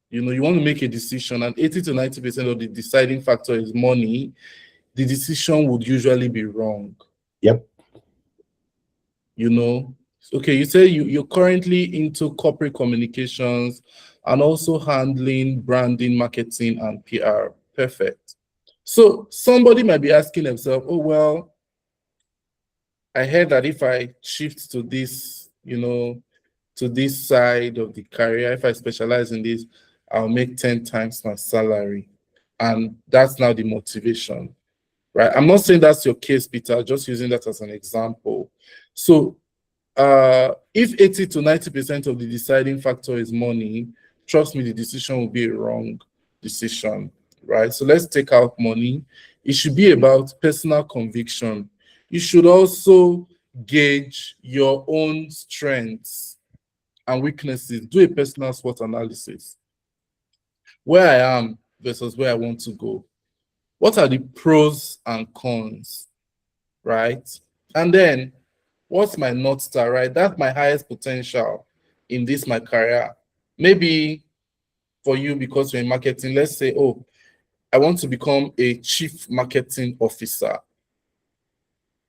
you want to make a decision, and 80 to 90% of the deciding factor is money, the decision would usually be wrong. Yep. Okay, you say you're currently into corporate communications and also handling branding, marketing, and PR. Perfect. So somebody might be asking themselves, oh, well, I heard that if I shift to this, to this side of the career, if I specialize in this, I'll make 10 times my salary. And that's now the motivation, right? I'm not saying that's your case, Peter, just using that as an example. So if 80 to 90% of the deciding factor is money, trust me, the decision will be a wrong decision, right? So let's take out money. It should be about personal conviction. You should also gauge your own strengths and weaknesses. Do a personal SWOT analysis. Where I am versus where I want to go. What are the pros and cons, right? And then, what's my North Star, right? That's my highest potential in this, my career. Maybe for you, because you're in marketing, let's say, oh, I want to become a chief marketing officer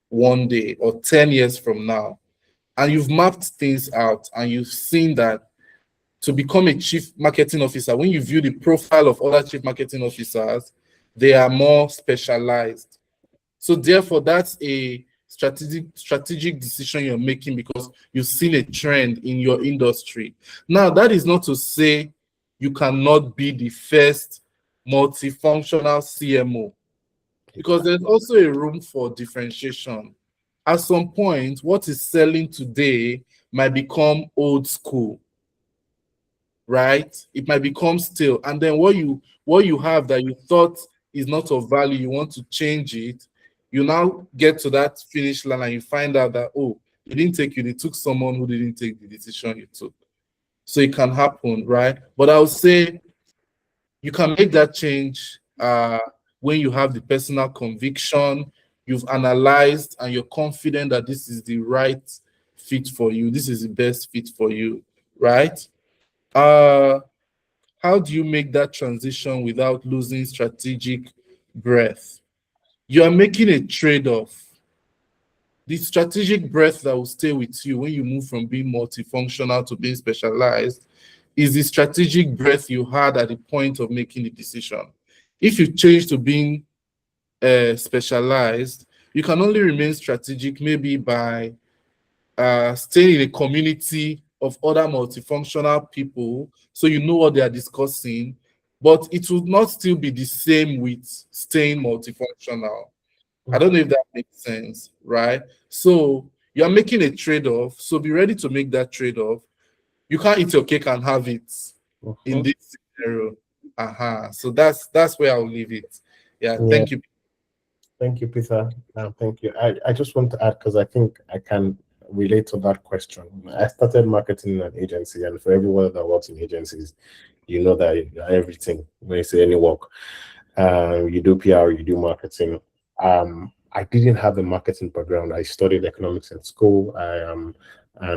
one day or 10 years from now. And you've mapped things out and you've seen that to become a chief marketing officer, when you view the profile of other chief marketing officers, they are more specialized. So therefore, that's a strategic decision you're making because you've seen a trend in your industry. Now, that is not to say you cannot be the first multifunctional CMO, because there's also a room for differentiation. At some point, what is selling today might become old school, right? It might become stale. And then what you have that you thought is not of value, you want to change it, you now get to that finish line and you find out that, oh, they didn't take you, they took someone who didn't take the decision you took. So it can happen, right? But I would say you can make that change when you have the personal conviction, you've analyzed and you're confident that this is the right fit for you, this is the best fit for you, right? How do you make that transition without losing strategic breadth? You are making a trade-off. The strategic breadth that will stay with you when you move from being multifunctional to being specialized is the strategic breadth you had at the point of making the decision. If you change to being specialized, you can only remain strategic maybe by staying in a community of other multifunctional people, so you know what they are discussing, but it will not still be the same with staying multifunctional. I don't know if that makes sense, right? So you're making a trade-off, so be ready to make that trade-off. You can't eat your cake and have it in this scenario. So that's where I'll leave it. Yeah. Thank you. Thank you, Peter. Thank you. I just want to add, because I think I can relate to that question. I started marketing in an agency, and for everyone that works in agencies, you know that everything, when you say any work, you do PR, you do marketing. I didn't have a marketing background. I studied economics in school. And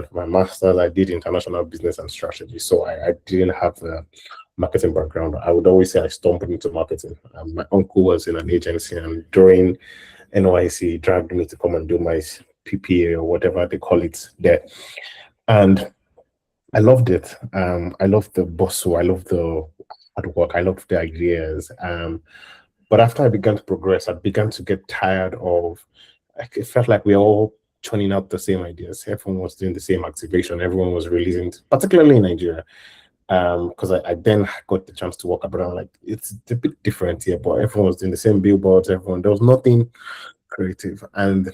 for my master's, I did international business and strategy. So I didn't have a marketing background. I would always say I stumbled into marketing. My uncle was in an agency, and during NYC, he dragged me to come and do my PPA or whatever they call it there. And I loved it. I loved the bustle. I loved the hard work. I loved the ideas. But after I began to progress, I began to get tired of, like, it felt like we were all churning out the same ideas. Everyone was doing the same activation. Everyone was releasing, particularly in Nigeria. Because I then got the chance to walk around, like, it's a bit different here, but everyone was doing the same billboards. There was nothing creative. And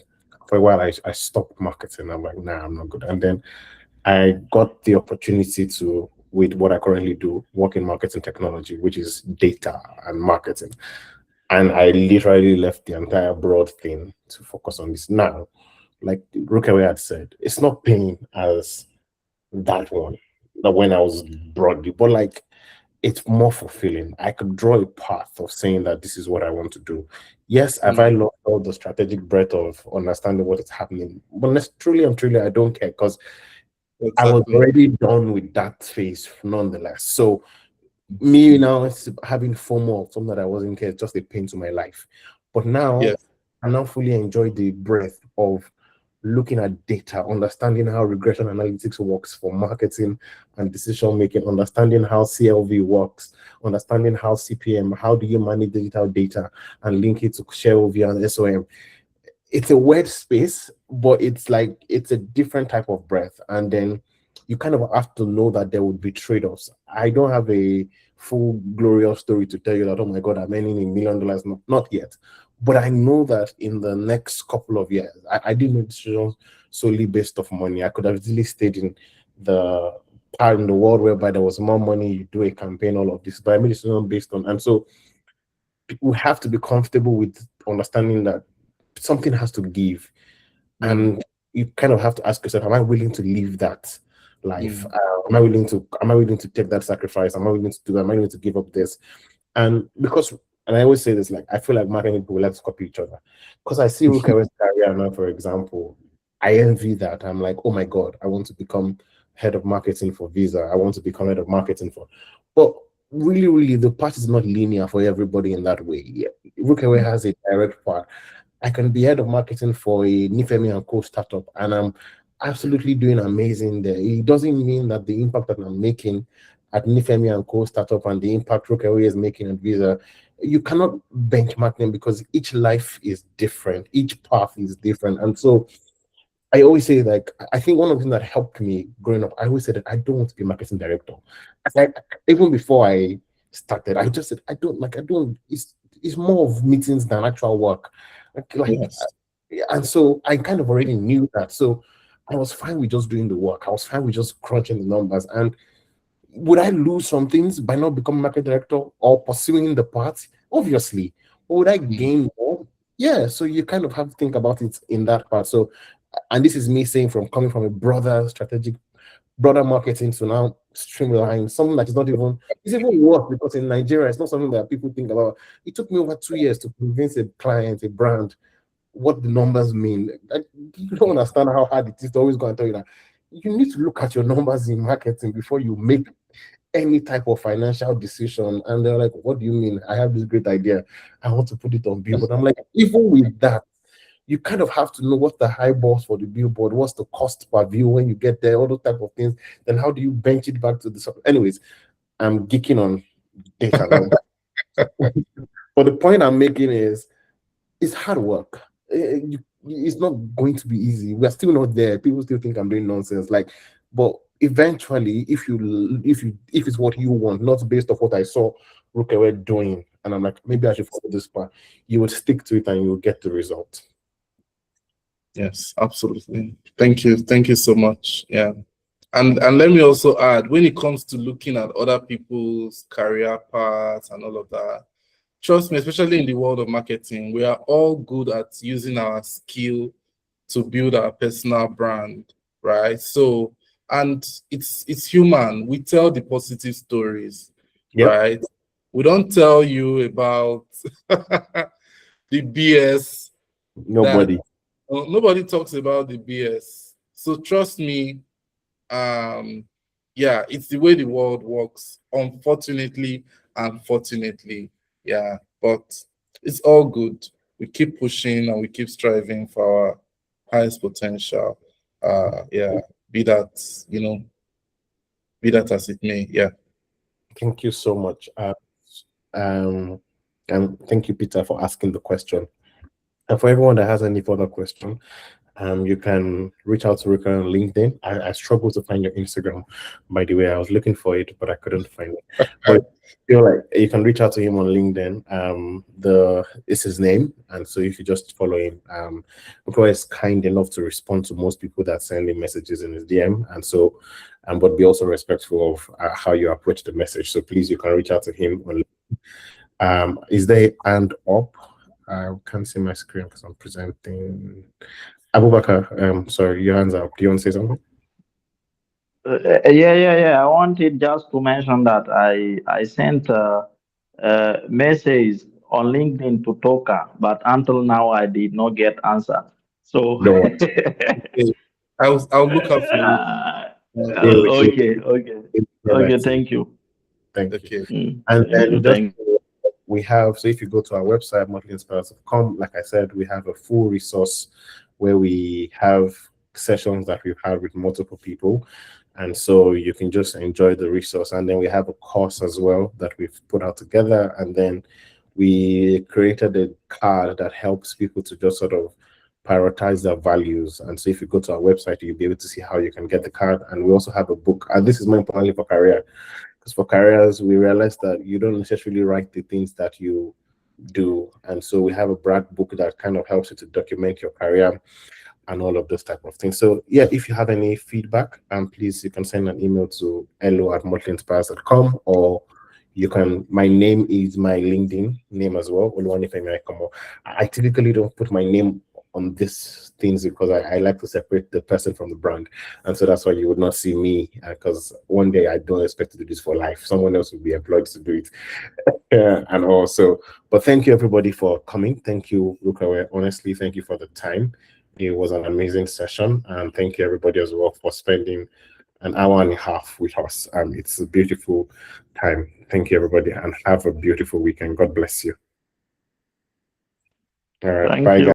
for a while, I stopped marketing. I'm like, nah, I'm not good. And then I got the opportunity to, with what I currently do, work in marketing technology, which is data and marketing. And I literally left the entire broad thing to focus on this now. Like Rukawe had said, it's not paying as that one, that when I was broadly, but like it's more fulfilling. I could draw a path of saying that this is what I want to do. Yes, have I lost all the strategic breadth of understanding what is happening? But truly and truly, I don't care, because I was already done with that phase nonetheless. So me now having FOMO of something that I wasn't care, just a pain to my life. But now I now fully enjoy the breadth of looking at data, understanding how regression analytics works for marketing and decision making, understanding how CLV works, understanding how CPM, how do you manage digital data and link it to ShareOV and SOM. It's a weird space, but it's like it's a different type of breadth. And then you kind of have to know that there would be trade-offs. I don't have a full glorious story to tell you that, oh my God, I'm earning $1 million. Not yet. But I know that in the next couple of years, I didn't make decisions solely based off money. I could have easily stayed in the part in the world whereby there was more money, you do a campaign, all of this. But I made decisions based on, and so we have to be comfortable with understanding that something has to give. And you kind of have to ask yourself, am I willing to live that life? Am I willing to take that sacrifice? Am I willing to do that? Am I willing to give up this? And I always say this, like, I feel like marketing people like to copy each other. Because I see Rukawe's career now, for example, I envy that. I'm like, oh my God, I want to become head of marketing for Visa. I want to become head of marketing for, but really, really, the path is not linear for everybody in that way. Yeah. Rukawe has a direct path. I can be head of marketing for a Nifemi and Co startup, and I'm absolutely doing amazing there. It doesn't mean that the impact that I'm making at Nifemi and Co startup and the impact Rookaway is making at Visa, you cannot benchmark them because each life is different, each path is different. And so I always say, like, I think one of the things that helped me growing up, I always said that I don't want to be a marketing director. Even before I started, I just said, I don't, it's more of meetings than actual work. And so I kind of already knew that. So I was fine with just doing the work. I was fine with just crunching the numbers. And would I lose some things by not becoming market director or pursuing the path? Obviously. Or would I gain more? Yeah. So you kind of have to think about it in that part. So, and this is me saying from coming from a broader marketing to now streamline something that is not even, it's even worse because in Nigeria, it's not something that people think about. It took me over 2 years to convince a client, a brand, what the numbers mean. You don't understand how hard it is to always go and tell you that you need to look at your numbers in marketing before you make any type of financial decision. And they're like, what do you mean? I have this great idea. I want to put it on billboard. I'm like, even with that, you kind of have to know what's the high balls for the billboard, what's the cost per view when you get there, all those type of things. Then how do you bench it back to the... Anyways, I'm geeking on data. But the point I'm making is, it's hard work. It's not going to be easy. We're still not there. People still think I'm doing nonsense. But eventually, if it's what you want, not based off what I saw Rukawe doing, and I'm like, maybe I should follow this path, you would stick to it and you'll get the result. Yes, absolutely. Thank you so much. Yeah. And let me also add, when it comes to looking at other people's career paths and all of that, trust me, especially in the world of marketing, we are all good at using our skill to build our personal brand, right? So, and it's human. We tell the positive stories, right? We don't tell you about the BS. Nobody Talks about the BS. So trust me, yeah, it's the way the world works, unfortunately and fortunately. Yeah, but it's all good. We keep pushing and we keep striving for highest potential. Yeah, be that, be that as it may. Yeah. Thank you so much. And thank you, Peter, for asking the question. And for everyone that has any further question, you can reach out to Rika on LinkedIn. I struggled to find your Instagram, by the way. I was looking for it, but I couldn't find it. But feel like you can reach out to him on LinkedIn. It's his name, and so if you just follow him, Rika is kind enough to respond to most people that send him messages in his DM, and so, but be also respectful of how you approach the message. So please, you can reach out to him on. Is there hand up? I can't see my screen because I'm presenting. Abubakar, sorry, your hands up. Do you want to say something? Yeah. I wanted just to mention that I sent a message on LinkedIn to Toka, but until now I did not get answer. So Don't worry. Okay. I'll look out for you. Okay. Thank you. Thank you. Okay. And then just Thank we have, so if you go to our website, motleyinspires.com, like I said, we have a full resource where we have sessions that we've had with multiple people. And so you can just enjoy the resource. And then we have a course as well that we've put out together. And then we created a card that helps people to just sort of prioritize their values. And so if you go to our website, you'll be able to see how you can get the card. And we also have a book. And this is more importantly for career. Because for careers, we realize that you don't necessarily write the things that you do. And so we have a brand book that kind of helps you to document your career and all of those type of things. So yeah, if you have any feedback, please, you can send an email to hello@motleyinspires.com, or you can, my name is my LinkedIn name as well, Oluwanifemi Aikomo. I typically don't put my name on these things because I like to separate the person from the brand. And so that's why you would not see me, because one day I don't expect to do this for life. Someone else will be employed to do it. And also, but thank you everybody for coming. Thank you, Rukawe. Honestly, thank you for the time. It was an amazing session. And thank you everybody as well for spending an hour and a half with us. It's a beautiful time. Thank you everybody, and have a beautiful weekend. God bless you. All right, Thank bye you. guys.